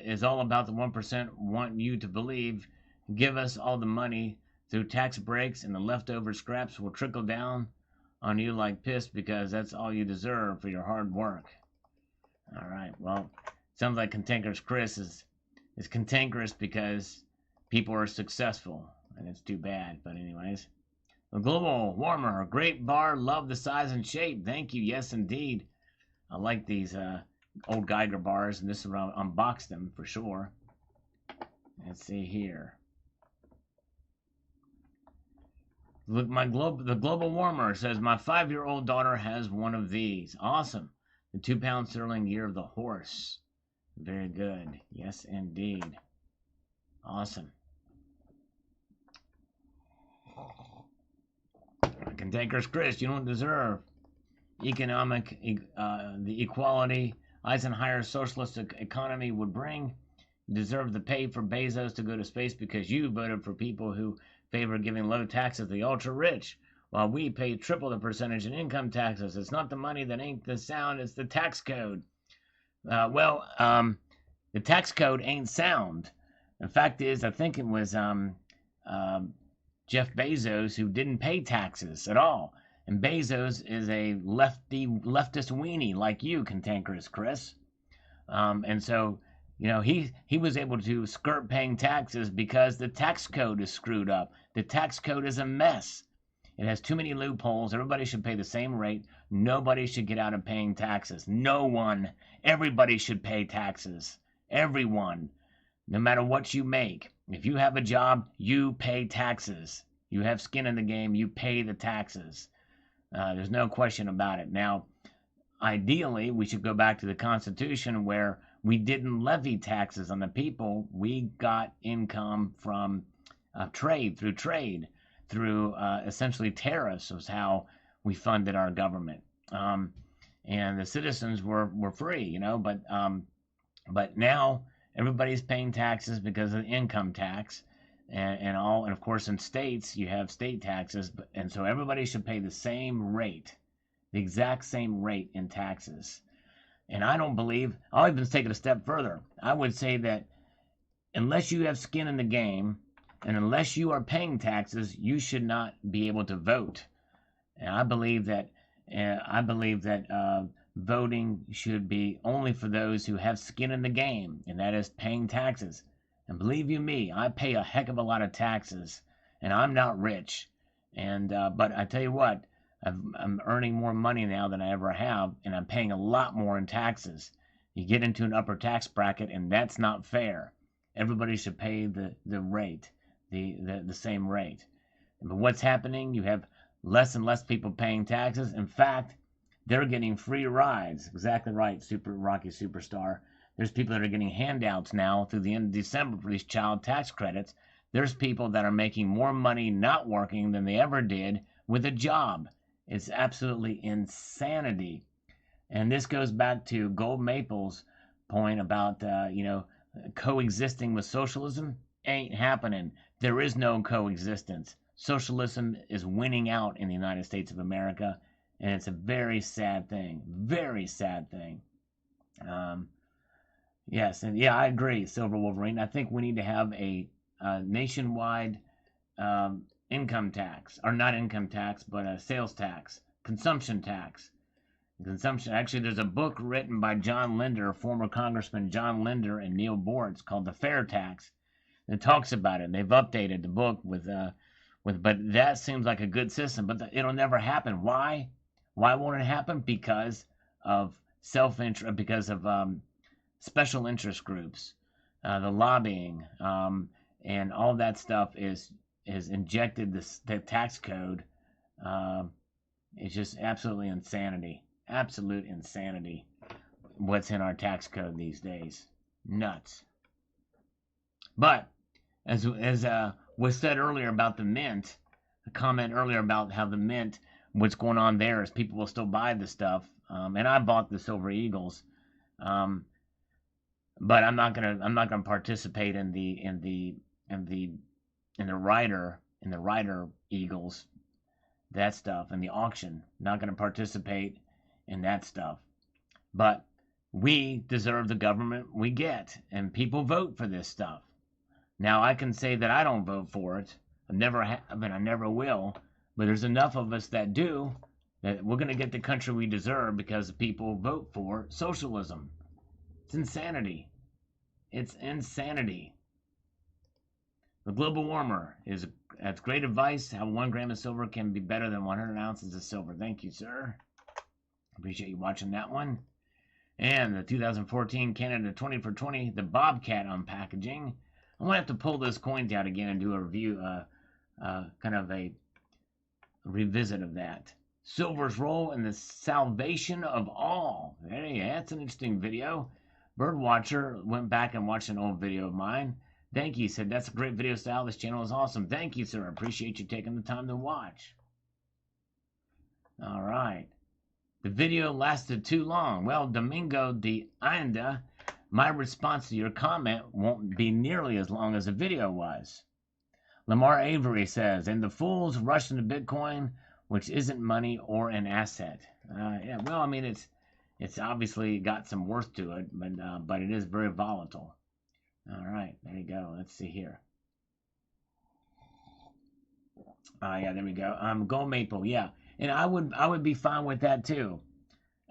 is all about the 1% want you to believe. Give us all the money through tax breaks, and the leftover scraps will trickle down on you like piss because that's all you deserve for your hard work. All right, well, sounds like Cantankerous Chris is cantankerous because people are successful, and it's too bad. But anyways, the global warmer, great bar, love the size and shape. Thank you, yes indeed. I like these old Geiger bars, and this is where I unboxed them for sure. Let's see here. Look, the global warmer says my 5-year-old daughter has one of these. Awesome. The 2-pound sterling year of the horse. Very good. Yes, indeed. Awesome. Cantankerous Chris, you don't deserve economic the equality Eisenhower's socialist economy would bring. You deserve the pay for Bezos to go to space because you voted for people who favor giving low taxes to the ultra rich, while we pay triple the percentage in income taxes. It's not the money that ain't the sound, it's the tax code. The tax code ain't sound. The fact is, I think it was Jeff Bezos who didn't pay taxes at all. And Bezos is a leftist weenie like you, Cantankerous Chris. And so, you know, he was able to skirt paying taxes because the tax code is screwed up. The tax code is a mess. It has too many loopholes. Everybody should pay the same rate. Nobody should get out of paying taxes. No one. Everybody should pay taxes. Everyone. No matter what you make. If you have a job, you pay taxes. You have skin in the game, you pay the taxes. There's no question about it. Now, ideally, we should go back to the Constitution where we didn't levy taxes on the people. We got income from trade, through essentially tariffs was how we funded our government. And the citizens were free, you know, but now everybody's paying taxes because of the income tax and of course in states you have state taxes, and so everybody should pay the same rate, the exact same rate in taxes. And I'll even take it a step further. I would say that unless you have skin in the game and unless you are paying taxes, you should not be able to vote. And I believe that voting should be only for those who have skin in the game, and that is paying taxes. And believe you me, I pay a heck of a lot of taxes, and I'm not rich. And but I tell you what, I'm earning more money now than I ever have, and I'm paying a lot more in taxes. You get into an upper tax bracket, and that's not fair. Everybody should pay the rate, the same rate. But what's happening? You have less and less people paying taxes. In fact, they're getting free rides. Exactly right, Super Rocky Superstar. There's people that are getting handouts now through the end of December for these child tax credits. There's people that are making more money not working than they ever did with a job. It's absolutely insanity. And this goes back to Gold Maple's point about, coexisting with socialism. Ain't happening. There is no coexistence. Socialism is winning out in the United States of America, and it's a very sad thing. Very sad thing. Yes, and yeah, I agree, Silver Wolverine. I think we need to have a nationwide income tax, or not income tax, but a sales tax, consumption tax. Consumption. Actually, there's a book written by John Linder, former Congressman John Linder and Neil Boortz, called The Fair Tax. It talks about it. They've updated the book with, but that seems like a good system. But it'll never happen. Why? Why won't it happen? Because of self-interest, because of special interest groups, the lobbying, and all that stuff is injected the tax code. It's just absolutely insanity. Absolute insanity. What's in our tax code these days? Nuts. But as was said earlier about the mint, a comment earlier about how the mint, what's going on there is people will still buy the stuff. And I bought the Silver Eagles, but I'm not gonna participate in the rider Eagles, that stuff, and the auction. Not gonna participate in that stuff. But we deserve the government we get, and people vote for this stuff. Now, I can say that I don't vote for it. I never have, and I never will. But there's enough of us that do, that we're going to get the country we deserve because people vote for socialism. It's insanity. It's insanity. The global warmer that's great advice. How 1 gram of silver can be better than 100 ounces of silver. Thank you, sir. Appreciate you watching that one. And the 2014 Canada 20 for 20, the Bobcat unpackaging. I'm going to have to pull those coins out again and do a review, kind of a revisit of that. Silver's role in the salvation of all. Hey, that's an interesting video. Birdwatcher went back and watched an old video of mine. Thank you. Said, that's a great video style. This channel is awesome. Thank you, sir. Appreciate you taking the time to watch. All right. The video lasted too long. Well, Domingo de Anda, my response to your comment won't be nearly as long as the video was. Lamar Avery says, and the fools rush into Bitcoin, which isn't money or an asset. Yeah, well, I mean, it's obviously got some worth to it, but it is very volatile. All right, there you go. Let's see here. Yeah, there we go. Gold Maple, yeah. And I would be fine with that too.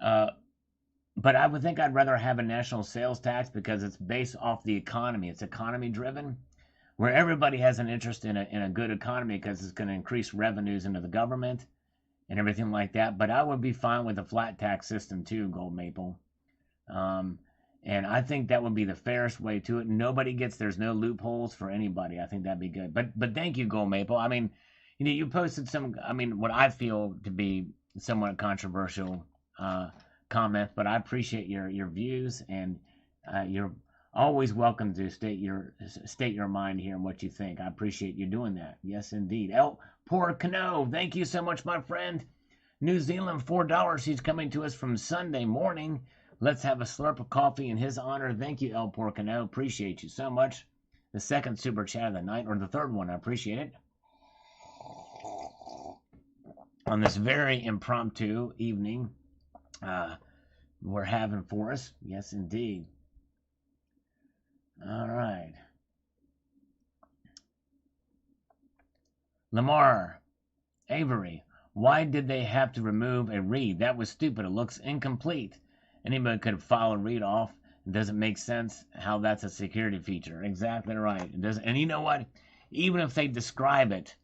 But I would think I'd rather have a national sales tax because it's based off the economy. It's economy driven, where everybody has an interest in a good economy because it's going to increase revenues into the government and everything like that. But I would be fine with a flat tax system too, Gold Maple. And I think that would be the fairest way to it. There's no loopholes for anybody. I think that'd be good. But thank you, Gold Maple. I mean, you know, you posted what I feel to be somewhat controversial comments, but I appreciate your views, and you're always welcome to state your mind here and what you think. I appreciate you doing that. Yes, indeed. El Porcano, thank you so much, my friend. New Zealand, $4. He's coming to us from Sunday morning. Let's have a slurp of coffee in his honor. Thank you, El Porcano. Appreciate you so much. The second super chat of the night, or the third one. I appreciate it. On this very impromptu evening we're having for us. Yes, indeed. All right. Lamar Avery, why did they have to remove a read? That was stupid. It looks incomplete. Anybody could file a read off. It doesn't make sense how that's a security feature. Exactly right. It doesn't. And you know what? Even if they describe it,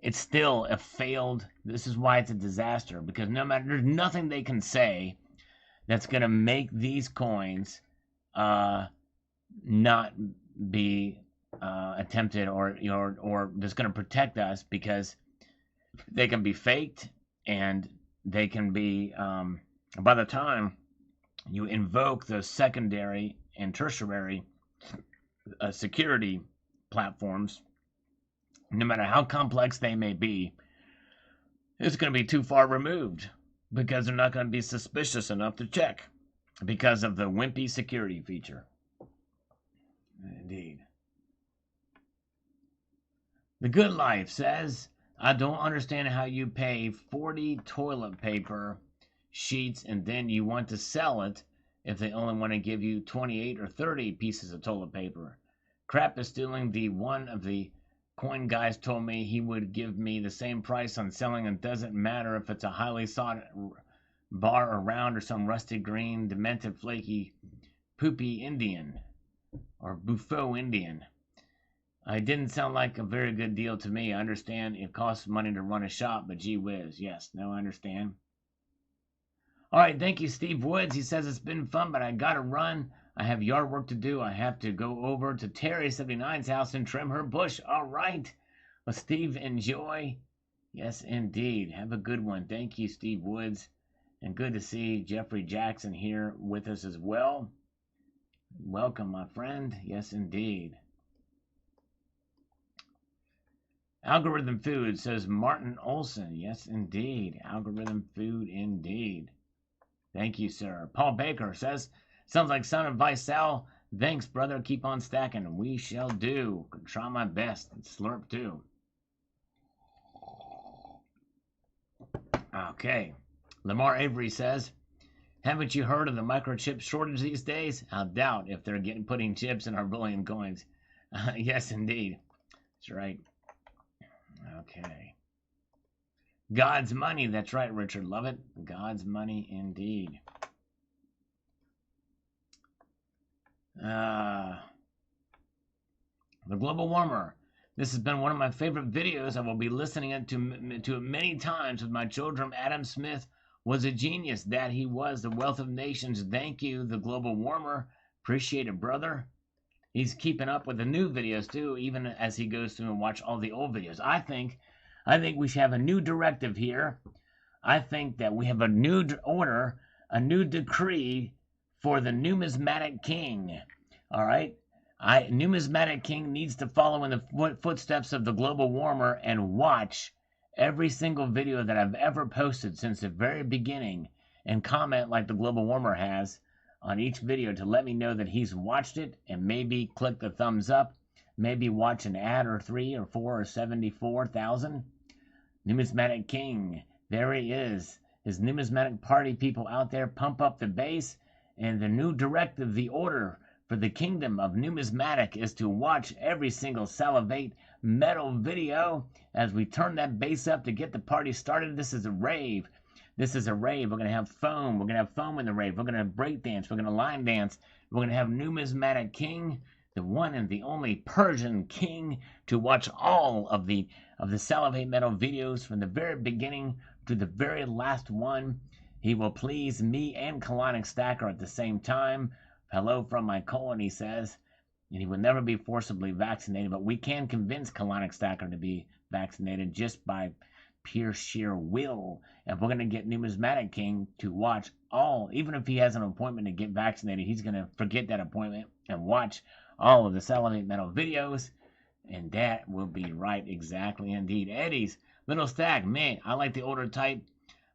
it's still a failed. This is why it's a disaster, because there's nothing they can say that's going to make these coins not be attempted, or that's going to protect us, because they can be faked, and they can be by the time you invoke the secondary and tertiary security platforms, no matter how complex they may be, it's going to be too far removed, because they're not going to be suspicious enough to check because of the wimpy security feature. Indeed. The Good Life says, I don't understand how you pay 40 toilet paper sheets and then you want to sell it if they only want to give you 28 or 30 pieces of toilet paper. Crap is stealing. The one of the coin guys told me he would give me the same price on selling, and doesn't matter if it's a highly sought bar or round or some rusty green, demented, flaky, poopy Indian or buffo Indian. It didn't sound like a very good deal to me. I understand it costs money to run a shop, but gee whiz. Yes, no, I understand. All right, thank you, Steve Woods. He says it's been fun, but I got to run. I have yard work to do. I have to go over to Terry79's house and trim her bush. All right. Well, Steve, enjoy. Yes, indeed. Have a good one. Thank you, Steve Woods. And good to see Jeffrey Jackson here with us as well. Welcome, my friend. Yes, indeed. Algorithm Food says Martin Olson. Yes, indeed. Algorithm Food, indeed. Thank you, sir. Paul Baker says, sounds like sound advice, Sal. Thanks, brother. Keep on stacking. We shall do. Can try my best. And slurp, too. Okay. Lamar Avery says, haven't you heard of the microchip shortage these days? I doubt if they're putting chips in our bullion coins. Yes, indeed. That's right. Okay. God's money. That's right, Richard. Love it. God's money indeed. The global warmer. This has been one of my favorite videos. I will be listening to it many times with my children. Adam Smith was a genius. That he was. The wealth of nations. Thank you, the global warmer. Appreciate it, brother. He's keeping up with the new videos too, even as he goes through and watch all the old videos. I think we should have a new directive here. I think that we have a new order, a new decree for the numismatic king. All right? Numismatic king needs to follow in the footsteps of the global warmer and watch every single video that I've ever posted since the very beginning and comment like the global warmer has on each video to let me know that he's watched it, and maybe click the thumbs up, maybe watch an ad or 3 or 4 or 74,000. Numismatic King, there he is. His numismatic party people out there, pump up the bass, and the new directive, the order for the kingdom of numismatic is to watch every single Salivate Metal video as we turn that bass up to get the party started. This is a rave. This is a rave. We're going to have foam. We're going to have foam in the rave. We're going to break dance. We're going to line dance. We're going to have Numismatic King, the one and the only Persian king, to watch all of the Salivate Metal videos from the very beginning to the very last one. He will please me and Colonic Stacker at the same time. Hello from my colon, he says. And he will never be forcibly vaccinated, but we can convince Colonic Stacker to be vaccinated just by pure sheer will. And we're going to get Numismatic King to watch all, even if he has an appointment to get vaccinated, he's going to forget that appointment and watch all of the Salivate Metal videos. And that will be right, exactly indeed. Eddie's little stack, man, I like the older type,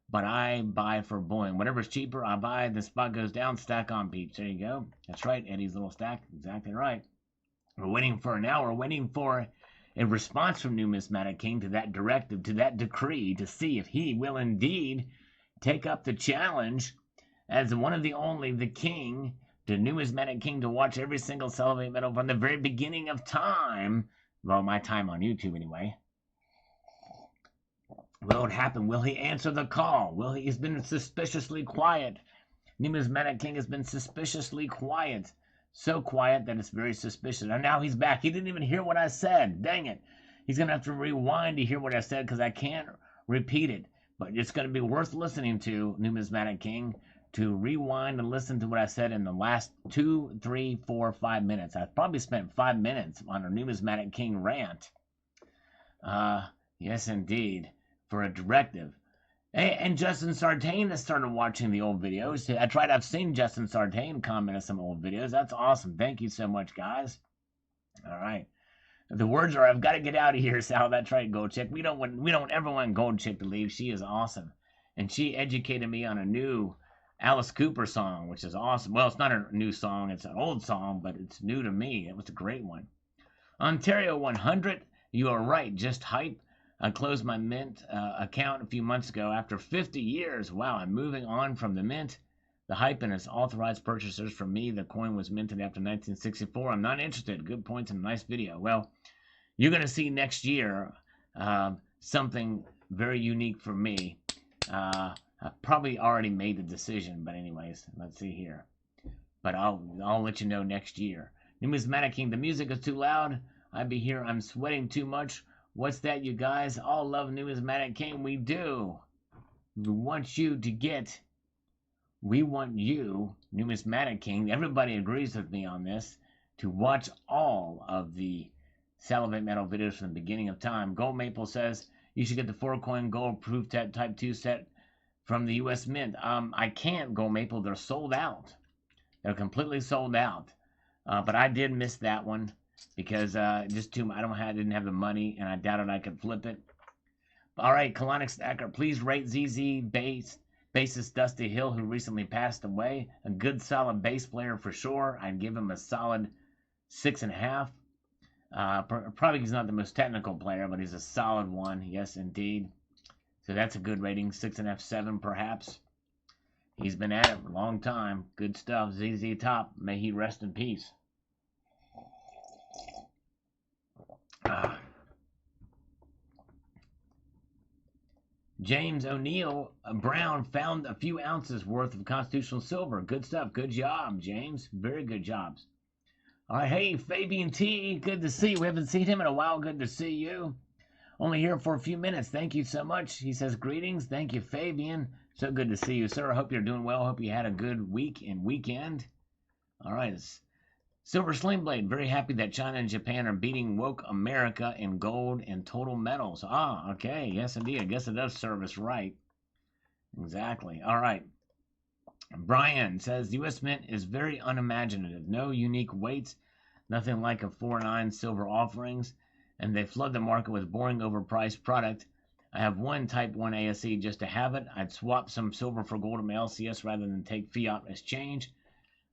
but I buy for bullion. Whatever's cheaper, I buy. The spot goes down, stack on, peeps. There you go. That's right, Eddie's little stack, exactly right. We're waiting for a response from Numismatic King to that directive, to that decree, to see if he will indeed take up the challenge as one of the only, the king, the Numismatic King, to watch every single Salivate Metal from the very beginning of time. Well, my time on YouTube anyway. Will it happen? Will he answer the call? He's been suspiciously quiet. Numismatic King has been suspiciously quiet. So quiet that it's very suspicious. And now he's back. He didn't even hear what I said. Dang it. He's going to have to rewind to hear what I said because I can't repeat it. But it's going to be worth listening to, Numismatic King, to rewind and listen to what I said in the last 2, 3, 4, 5 minutes. I probably spent 5 minutes on a Numismatic King rant. Yes, indeed. For a directive. And Justin Sartain has started watching the old videos. I've seen Justin Sartain comment on some old videos. That's awesome. Thank you so much, guys. All right. The words are, I've got to get out of here, Sal. That's right, Gold Chick. We don't ever want Gold Chick to leave. She is awesome. And she educated me on a new Alice Cooper song, which is awesome. Well, it's not a new song, it's an old song, but it's new to me. It was a great one. Ontario 100, you are right, just hype. I closed my Mint account a few months ago after 50 years. Wow, I'm moving on from the Mint. The hype and its authorized purchasers. For me, the coin was minted after 1964. I'm not interested. Good points and a nice video. Well, you're going to see next year something very unique for me. I probably already made the decision, but anyways, let's see here. But I'll let you know next year. Numismatic King, the music is too loud. I be here, I'm sweating too much. What's that, you guys? All love Numismatic King. We do. We want you, Numismatic King, everybody agrees with me on this, to watch all of the Salivate Metal videos from the beginning of time. Gold Maple says you should get the 4-coin gold proof type 2 set from the U.S. Mint. I can't, Gold Maple. They're sold out. They're completely sold out. But I did miss that one because just too. Didn't have the money, and I doubted I could flip it. All right, Colonic Stacker, please rate ZZ bassist Dusty Hill, who recently passed away. A good, solid bass player for sure. I'd give him a solid 6.5. Probably he's not the most technical player, but he's a solid one. Yes, indeed. So that's a good rating, 6.5, 7 perhaps. He's been at it for a long time. Good stuff. ZZ Top, may he rest in peace. James O'Neill Brown found a few ounces worth of constitutional silver. Good stuff. Good job, James. Very good jobs. All right, hey, Fabian T, good to see you. We haven't seen him in a while. Good to see you. Only here for a few minutes. Thank you so much. He says, greetings. Thank you, Fabian. So good to see you, sir. I hope you're doing well. Hope you had a good week and weekend. All right. Silver Sling Blade. Very happy that China and Japan are beating woke America in gold and total metals. Ah, okay. Yes, indeed. I guess it does serve us right. Exactly. All right. Brian says, the U.S. Mint is very unimaginative. No unique weights. Nothing like a 4.9 silver offerings. And they flood the market with boring overpriced product. I have one Type 1 ASE just to have it. I'd swap some silver for gold in my LCS rather than take fiat as change.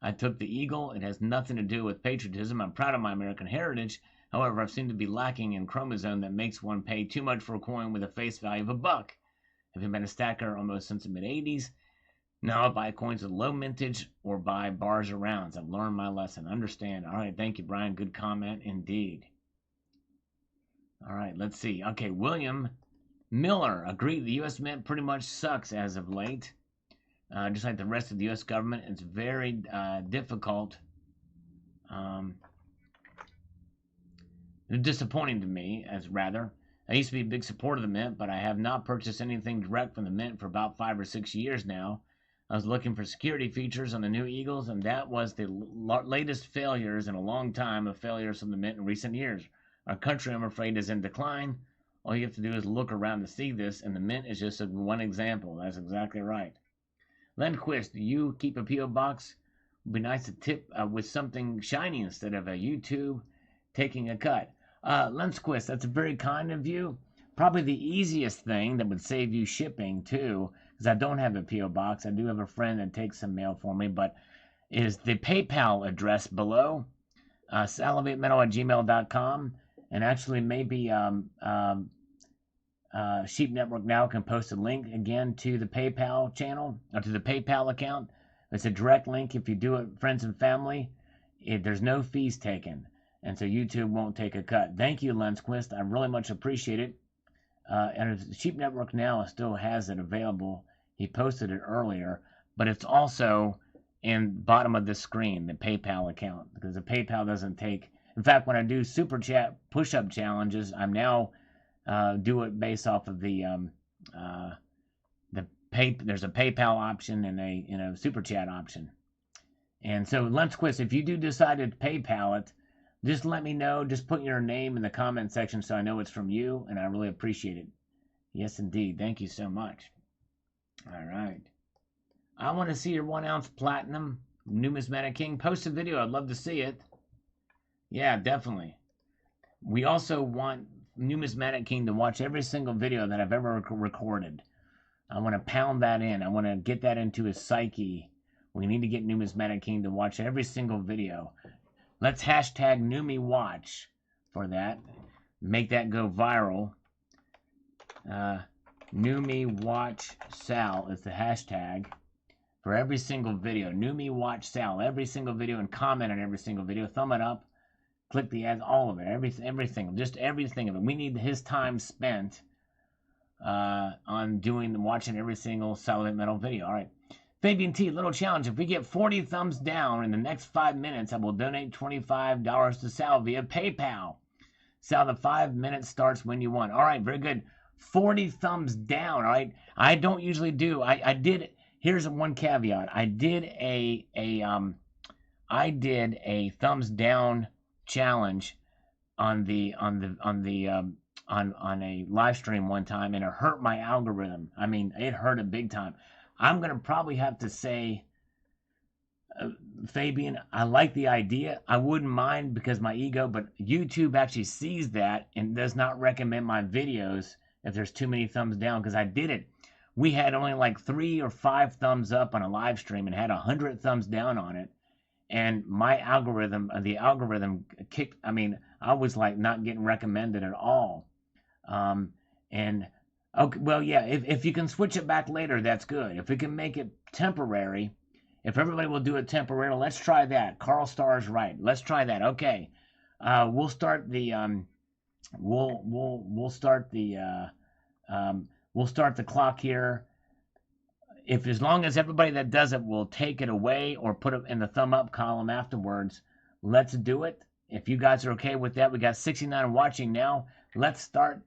I took the Eagle. It has nothing to do with patriotism. I'm proud of my American heritage. However, I seem to be lacking in chromosome that makes one pay too much for a coin with a face value of $1. Having been a stacker almost since the mid-'80s, now I buy coins with low mintage or buy bars or rounds. I've learned my lesson. Understand. All right, thank you, Brian. Good comment indeed. All right, let's see. Okay, William Miller agreed the U.S. Mint pretty much sucks as of late. Just like the rest of the U.S. government, it's very difficult. Disappointing to me, as rather. I used to be a big supporter of the Mint, but I have not purchased anything direct from the Mint for about 5 or 6 years now. I was looking for security features on the new Eagles, and that was the latest failures in a long time of failures from the Mint in recent years. Our country, I'm afraid, is in decline. All you have to do is look around to see this, and the Mint is just one example. That's exactly right. Lundquist, do you keep a P.O. box? It would be nice to tip with something shiny instead of a YouTube taking a cut. Lundquist, that's very kind of you. Probably the easiest thing that would save you shipping, too, because I don't have a P.O. box. I do have a friend that takes some mail for me, but is the PayPal address below, salivatemetal@gmail.com. And actually, maybe Sheep Network Now can post a link again to the PayPal channel, or to the PayPal account. It's a direct link if you do it, friends and family. There's no fees taken, and so YouTube won't take a cut. Thank you, Lensquist. I really much appreciate it. And Sheep Network Now still has it available. He posted it earlier, but it's also in bottom of the screen, the PayPal account, because the PayPal doesn't take. In fact, when I do super chat push-up challenges, I'm now do it based off of the there's a PayPal option and a super chat option. And so, Lensquist, if you do decide to PayPal it, just let me know. Just put your name in the comment section so I know it's from you, and I really appreciate it. Yes, indeed. Thank you so much. All right. I want to see your 1 ounce platinum Numismatic King. Post a video. I'd love to see it. Yeah, definitely. We also want Numismatic King to watch every single video that I've ever recorded. I want to pound that in. I want to get that into his psyche. We need to get Numismatic King to watch every single video. Let's hashtag NumiWatch for that. Make that go viral. NumiWatchSal is the hashtag for every single video. NumiWatchSal, every single video, and comment on every single video. Thumb it up. Click the ads, all of it, everything, just everything of it. We need his time spent on watching every single Salivate Metal video. All right. Fabian T, little challenge. If we get 40 thumbs down in the next 5 minutes, I will donate $25 to Sal via PayPal. Sal, the 5 minutes starts when you want. All right, very good. 40 thumbs down. All right. I don't usually do. I did. Here's one caveat. I did a thumbs down challenge on a live stream one time, and it hurt my algorithm. I mean, it hurt it big time. I'm gonna probably have to say, Fabian, I like the idea. I wouldn't mind because my ego, but YouTube actually sees that and does not recommend my videos if there's too many thumbs down, because I did it. We had only like 3 or 5 thumbs up on a live stream and had 100 thumbs down on it. And my algorithm, the algorithm kicked, I mean, I was like not getting recommended at all. And okay, well, yeah, if you can switch it back later, that's good. If we can make it temporary, if everybody will do it temporarily, let's try that. Carl Starr's right. Let's try that. Okay. We'll start the we'll start the clock here. If as long as everybody that does it will take it away or put it in the thumb up column afterwards, let's do it. If you guys are okay with that, we got 69 watching now. Let's start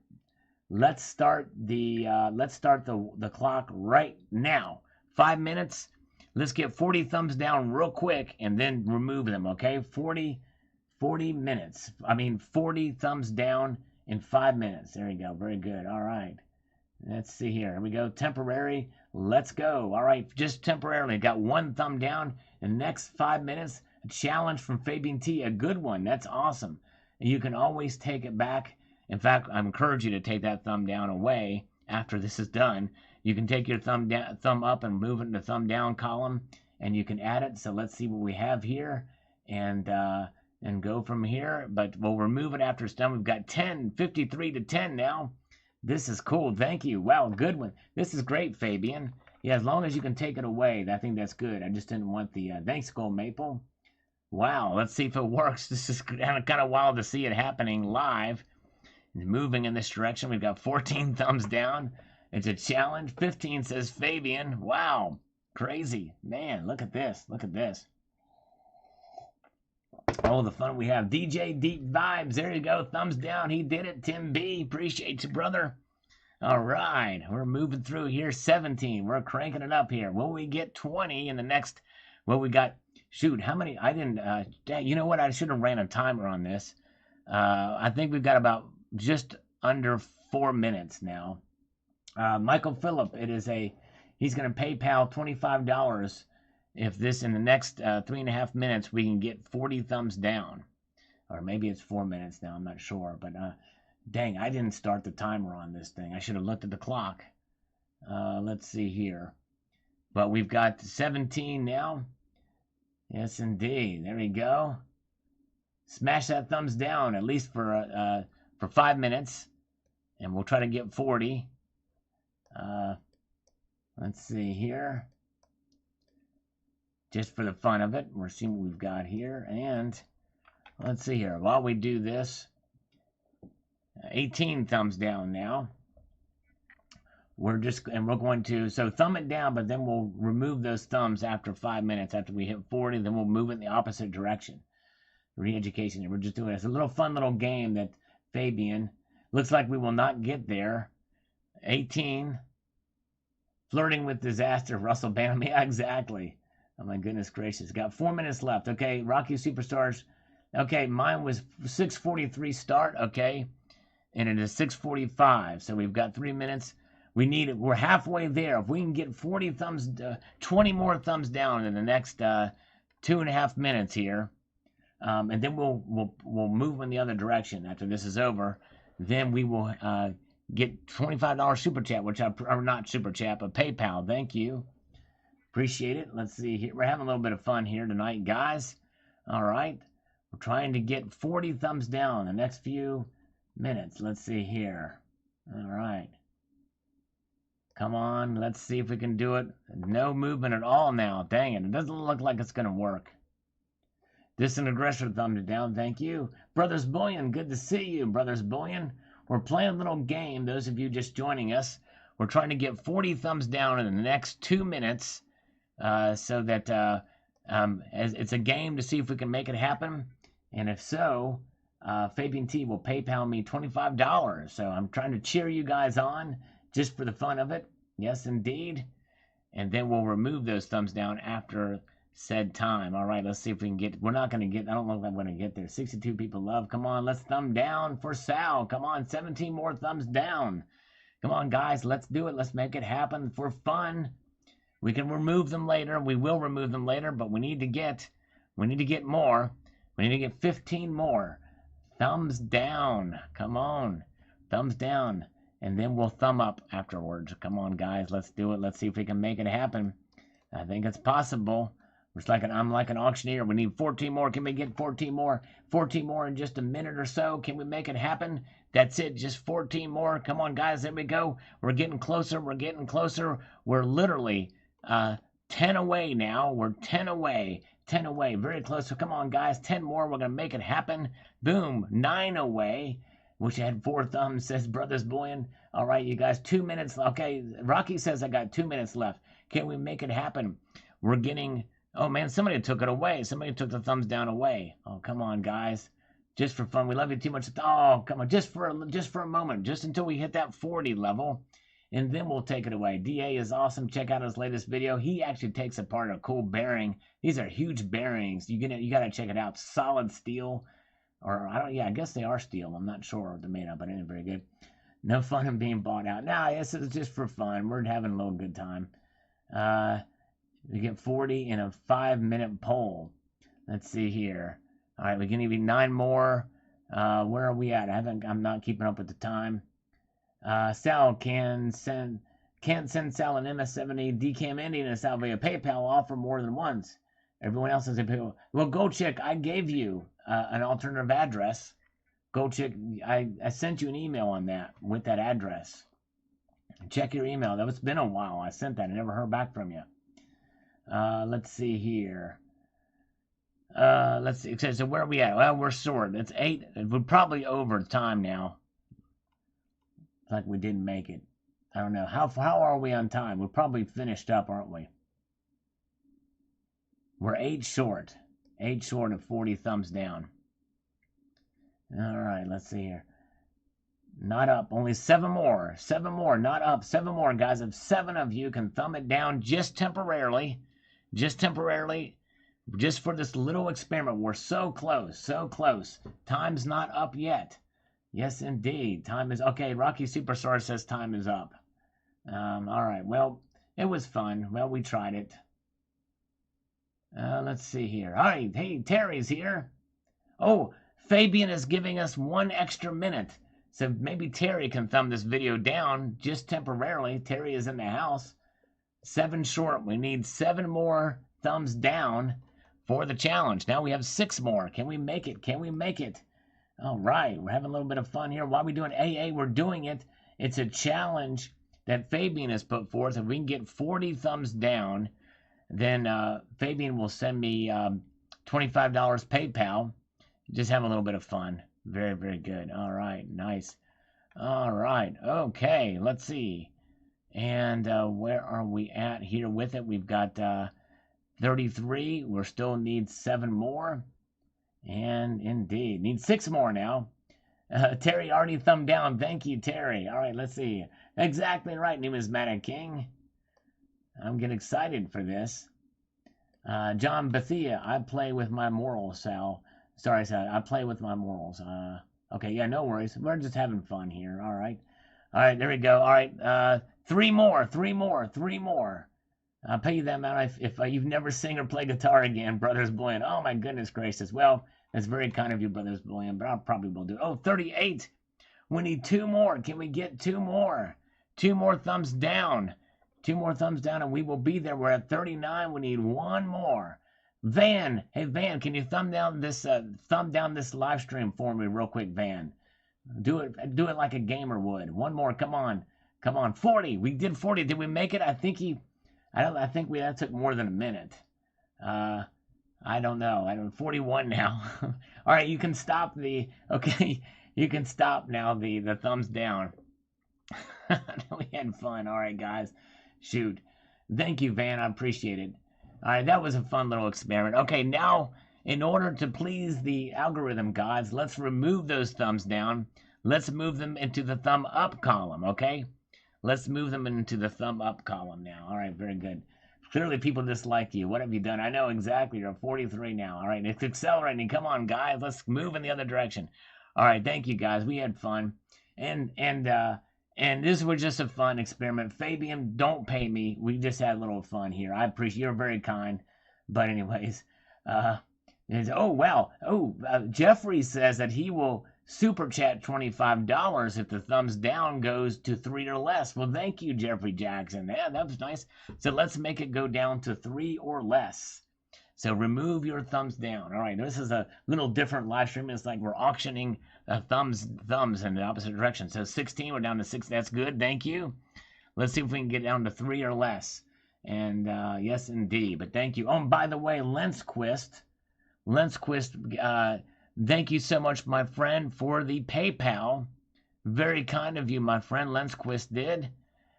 the clock right now. 5 minutes. Let's get 40 thumbs down real quick and then remove them, okay? 40 minutes. I mean 40 thumbs down in 5 minutes. There you go. Very good. All right. Let's see here. Here we go. Temporary. Let's go. All right. Just temporarily. Got 1 thumb down. In the next 5 minutes, a challenge from Fabian T. A good one. That's awesome. And you can always take it back. In fact, I encourage you to take that thumb down away after this is done. You can take your thumb up and move it in the thumb down column, and you can add it. So let's see what we have here, and go from here. But we'll remove it after it's done. We've got 53 to 10 now. This is cool. Thank you. Wow, good one. This is great, Fabian. Yeah, as long as you can take it away, I think that's good. I just didn't want the thanks, Gold Maple. Wow, let's see if it works. This is kind of wild to see it happening live. Moving in this direction. We've got 14 thumbs down. It's a challenge. 15 says Fabian. Wow. Crazy. Man, look at this. Look at this. Oh, the fun we have. DJ Deep Vibes. There you go. Thumbs down. He did it. Tim B. Appreciate you, brother. All right. We're moving through here. 17. We're cranking it up here. Will we get 20 in the next? Well, we got, shoot, how many? I didn't, you know what? I should have ran a timer on this. I think we've got about just under 4 minutes now. Michael Phillip, he's going to PayPal $25 if this in the next 3.5 minutes we can get 40 thumbs down, or maybe it's 4 minutes now. I'm not sure, but dang, I didn't start the timer on this thing. I should have looked at the clock. Let's see here, but we've got 17 now. Yes, indeed. There we go. Smash that thumbs down at least for 5 minutes, and we'll try to get 40. Let's see here. Just for the fun of it, we're seeing what we've got here, and let's see here. While we do this, 18 thumbs down now. We're going to, so thumb it down, but then we'll remove those thumbs after 5 minutes. After we hit 40, then we'll move it in the opposite direction. Re-education. We're just doing it. It's a little fun little game that Fabian, looks like we will not get there. 18. Flirting with disaster. Russell Bam. Yeah, exactly. Oh my goodness gracious. Got 4 minutes left. Okay, Rocky Superstars. Okay, mine was 6:43 start. Okay, and it is 6:45. So we've got 3 minutes. We need it. We're halfway there. If we can get 40 thumbs, 20 more thumbs down in the next 2.5 minutes here, and then we'll move in the other direction after this is over. Then we will get $25 super chat, which or not super chat, but PayPal. Thank you. Appreciate it. Let's see here. We're having a little bit of fun here tonight, guys. All right. We're trying to get 40 thumbs down in the next few minutes. Let's see here. All right. Come on. Let's see if we can do it. No movement at all now. Dang it. It doesn't look like it's going to work. Distant Aggressor thumbed it down. Thank you. Brothers Bullion, good to see you, Brothers Bullion. We're playing a little game. Those of you just joining us, we're trying to get 40 thumbs down in the next 2 minutes so that as it's a game to see if we can make it happen. And if so, Fabian T will PayPal me $25. So I'm trying to cheer you guys on just for the fun of it. Yes, indeed. And then we'll remove those thumbs down after said time. All right, let's see if we can get. We're not going to get. I don't know if I'm going to get there. 62 people love. Come on, let's thumb down for Sal. Come on, 17 more thumbs down. Come on, guys, let's do it. Let's make it happen for fun. We can remove them later. We will remove them later, but we need to get more. We need to get 15 more. Thumbs down. Come on. Thumbs down. And then we'll thumb up afterwards. Come on, guys. Let's do it. Let's see if we can make it happen. I think it's possible. I'm like an auctioneer. We need 14 more. Can we get 14 more? 14 more in just a minute or so. Can we make it happen? That's it. Just 14 more. Come on, guys. There we go. We're getting closer. We're getting closer. We're literally 10 away now. We're 10 away. 10 away. Very close. So come on, guys. 10 more. We're going to make it happen. Boom. 9 away. Wish I had 4 thumbs, says Brothers Bullion. All right, you guys. 2 minutes. Okay. Rocky says I got 2 minutes left. Can we make it happen? We're getting... Oh, man, somebody took it away. Somebody took the thumbs down away. Oh, come on, guys. Just for fun. We love you too much. Oh, come on. Just for a moment. Just until we hit that 40 level. And then we'll take it away. DA is awesome. Check out his latest video. He actually takes apart a cool bearing. These are huge bearings. You got to check it out. Solid steel. Or, I guess they are steel. I'm not sure what they're made of, but it ain't very good. No fun in being bought out. Nah, this is just for fun. We're having a little good time. We get 40 in a 5-minute poll. Let's see here. All right, we can even 9 more. Where are we at? I'm not keeping up with the time. Sal can't send Sal an MS-70 DCAM ending and Sal via PayPal offer more than once. Everyone else has a PayPal. Well, go check. I gave you an alternative address. Go check. I sent you an email on that with that address. Check your email. It's been a while. I sent that. I never heard back from you. Let's see here. Let's see. So where are we at? Well, we're short. It's 8. We're probably over time now. It's like we didn't make it. I don't know. How are we on time? We're probably finished up, aren't we? We're 8 short. 8 short of 40 thumbs down. All right, let's see here. Not up. Only 7 more. 7 more. Not up. 7 more, guys. If 7 of you can thumb it down just temporarily, just for this little experiment. We're so close. So close. Time's not up yet. Yes, indeed. Time is... Okay, Rocky Superstar says time is up. All right. Well, it was fun. Well, we tried it. Let's see here. All right. Hey, Terry's here. Oh, Fabian is giving us 1 extra minute. So maybe Terry can thumb this video down just temporarily. Terry is in the house. 7 short. We need 7 more thumbs down for the challenge. Now we have 6 more. Can we make it? Can we make it? All right. We're having a little bit of fun here. Why are we doing AA? We're doing it. It's a challenge that Fabian has put forth. If we can get 40 thumbs down, then Fabian will send me $25 PayPal. Just have a little bit of fun. Very, very good. All right. Nice. All right. Okay. Let's see. And where are we at here with it? We've got 33. We still need 7 more. And indeed. Need 6 more now. Terry already thumbed down. Thank you, Terry. All right. Let's see. Exactly right, Numismatic King. I'm getting excited for this. John Bethia. I play with my morals, Sal. Sorry, Sal. I play with my morals. Okay, yeah, no worries. We're just having fun here. All right. All right, there we go. All right. 3 more. 3 more. 3 more. I'll pay you that amount if you've never sing or play guitar again, Brothers Bullion. Oh, my goodness gracious. Well, that's very kind of you, Brothers Bullion, but I probably will do it. Oh, 38. We need 2 more. Can we get 2 more? 2 more thumbs down. 2 more thumbs down, and we will be there. We're at 39. We need 1 more. Van, hey Van, can you thumb down this live stream for me real quick, Van? Do it like a gamer would. 1 more. Come on. 40. We did 40. Did we make it? I think that took more than a minute. I don't know. 41 now. All right, you can stop the thumbs down. We had fun. All right, guys. Shoot. Thank you, Van. I appreciate it. All right, that was a fun little experiment. Okay, now, in order to please the algorithm gods, let's remove those thumbs down. Let's move them into the thumb up column, okay? Let's move them into the thumb up column now. All right, very good. Clearly, people dislike you. What have you done? I know exactly. You're 43 now. All right, it's accelerating. Come on, guys. Let's move in the other direction. All right, thank you, guys. We had fun. And this was just a fun experiment. Fabian, don't pay me. We just had a little fun here. I appreciate you're very kind. But anyways, Jeffrey says that he will super chat $25 if the thumbs down goes to 3 or less. Well, thank you, Jeffrey Jackson. Yeah, that was nice. So let's make it go down to 3 or less. So remove your thumbs down. All right, this is a little different live stream. It's like we're auctioning thumbs in the opposite direction. So 16, we're down to 6. That's good. Thank you. Let's see if we can get down to 3 or less. And yes, indeed. But thank you. Oh, and by the way, Lensquist, thank you so much, my friend, for the PayPal. Very kind of you, my friend. Lensquist did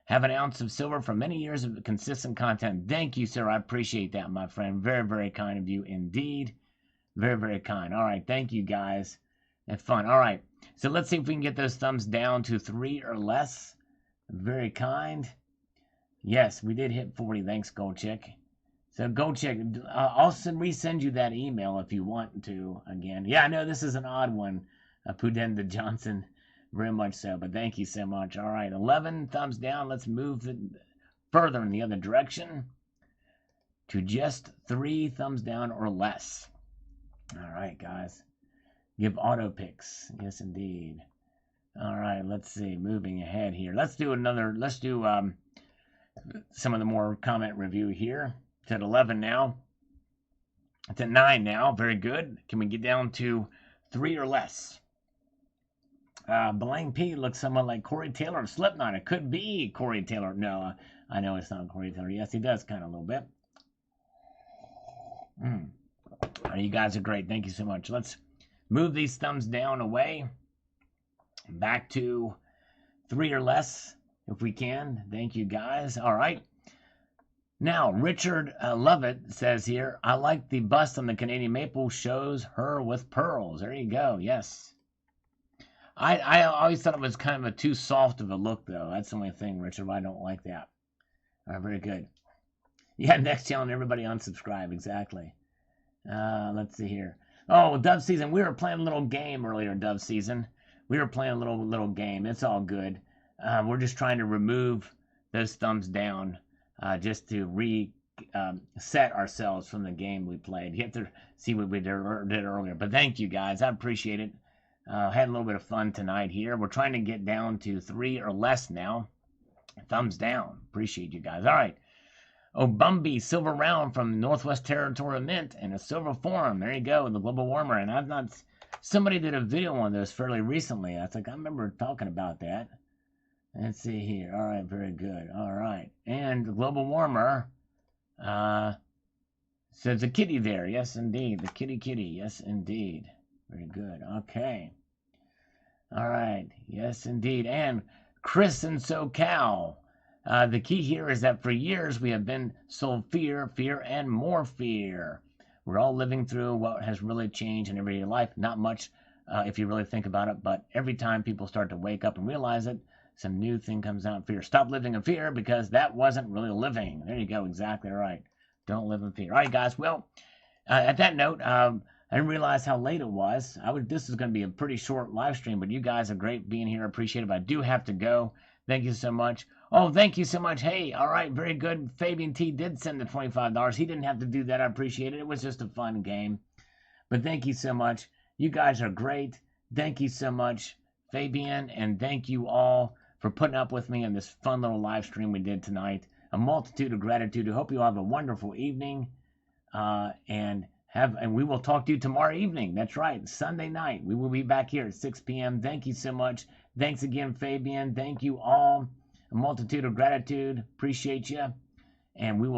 have an ounce of silver for many years of consistent content. Thank you, sir. I appreciate that, my friend. Very, very kind of you indeed. Very, very kind. All right. Thank you, guys. That's fun. All right. So let's see if we can get those thumbs down to 3 or less. Very kind. Yes, we did hit 40. Thanks, Goldchick. So Goldchick, I'll resend you that email if you want to again. Yeah, I know this is an odd one, Pudenda Johnson. Very much so, but thank you so much. All right, 11 thumbs down. Let's move it further in the other direction to just 3 thumbs down or less. All right, guys. Give auto picks. Yes, indeed. All right, let's see. Moving ahead here. Let's do some of the more comment review here. It's at 11 now. It's at 9 now. Very good. Can we get down to 3 or less? Blank P looks somewhat like Corey Taylor of Slipknot. It could be Corey Taylor. No, I know it's not Corey Taylor. Yes, he does kind of a little bit. You guys are great. Thank you so much. Let's move these thumbs down away. Back to 3 or less if we can. Thank you, guys. All right. Now, Richard Lovett says here, I like the bust on the Canadian maple. Shows her with pearls. There you go. Yes. I always thought it was kind of too soft of a look, though. That's the only thing, Richard. I don't like that. All right, very good. Yeah, next challenge, everybody unsubscribe. Exactly. Let's see here. Oh, Dove Season. We were playing a little game earlier, Dove Season. We were playing a little game. It's all good. We're just trying to remove those thumbs down just to reset ourselves from the game we played. You have to see what we did earlier. But thank you, guys. I appreciate it. Had a little bit of fun tonight here. We're trying to get down to 3 or less now. Thumbs down. Appreciate you guys. All right. Bumby Silver Round from Northwest Territorial Mint and a Silver Forum. There you go, the global warmer. And somebody did a video on those fairly recently. I remember talking about that. Let's see here. All right, very good. All right. And the global warmer says a kitty there. Yes, indeed. The kitty. Yes, indeed. Very good. Okay. All right. Yes, indeed. And Chris in SoCal. The key here is that for years we have been sold fear, and more fear. We're all living through what has really changed in everyday life. Not much if you really think about it, but every time people start to wake up and realize it, some new thing comes out. Fear. Stop living in fear because that wasn't really living. There you go. Exactly right. Don't live in fear. All right, guys. Well, at that note, I didn't realize how late it was. This is going to be a pretty short live stream, but you guys are great being here. Appreciate it. But I do have to go. Thank you so much. Oh, thank you so much. Hey, all right, very good. Fabian T did send the $25. He didn't have to do that. I appreciate it. It was just a fun game. But thank you so much. You guys are great. Thank you so much. Fabian, and thank you all for putting up with me on this fun little live stream we did tonight. A multitude of gratitude. I hope you all have a wonderful evening, and we will talk to you tomorrow evening. That's right, Sunday night. We will be back here at 6 p.m. Thank you so much. Thanks again, Fabian. Thank you all. A multitude of gratitude. Appreciate you, and we will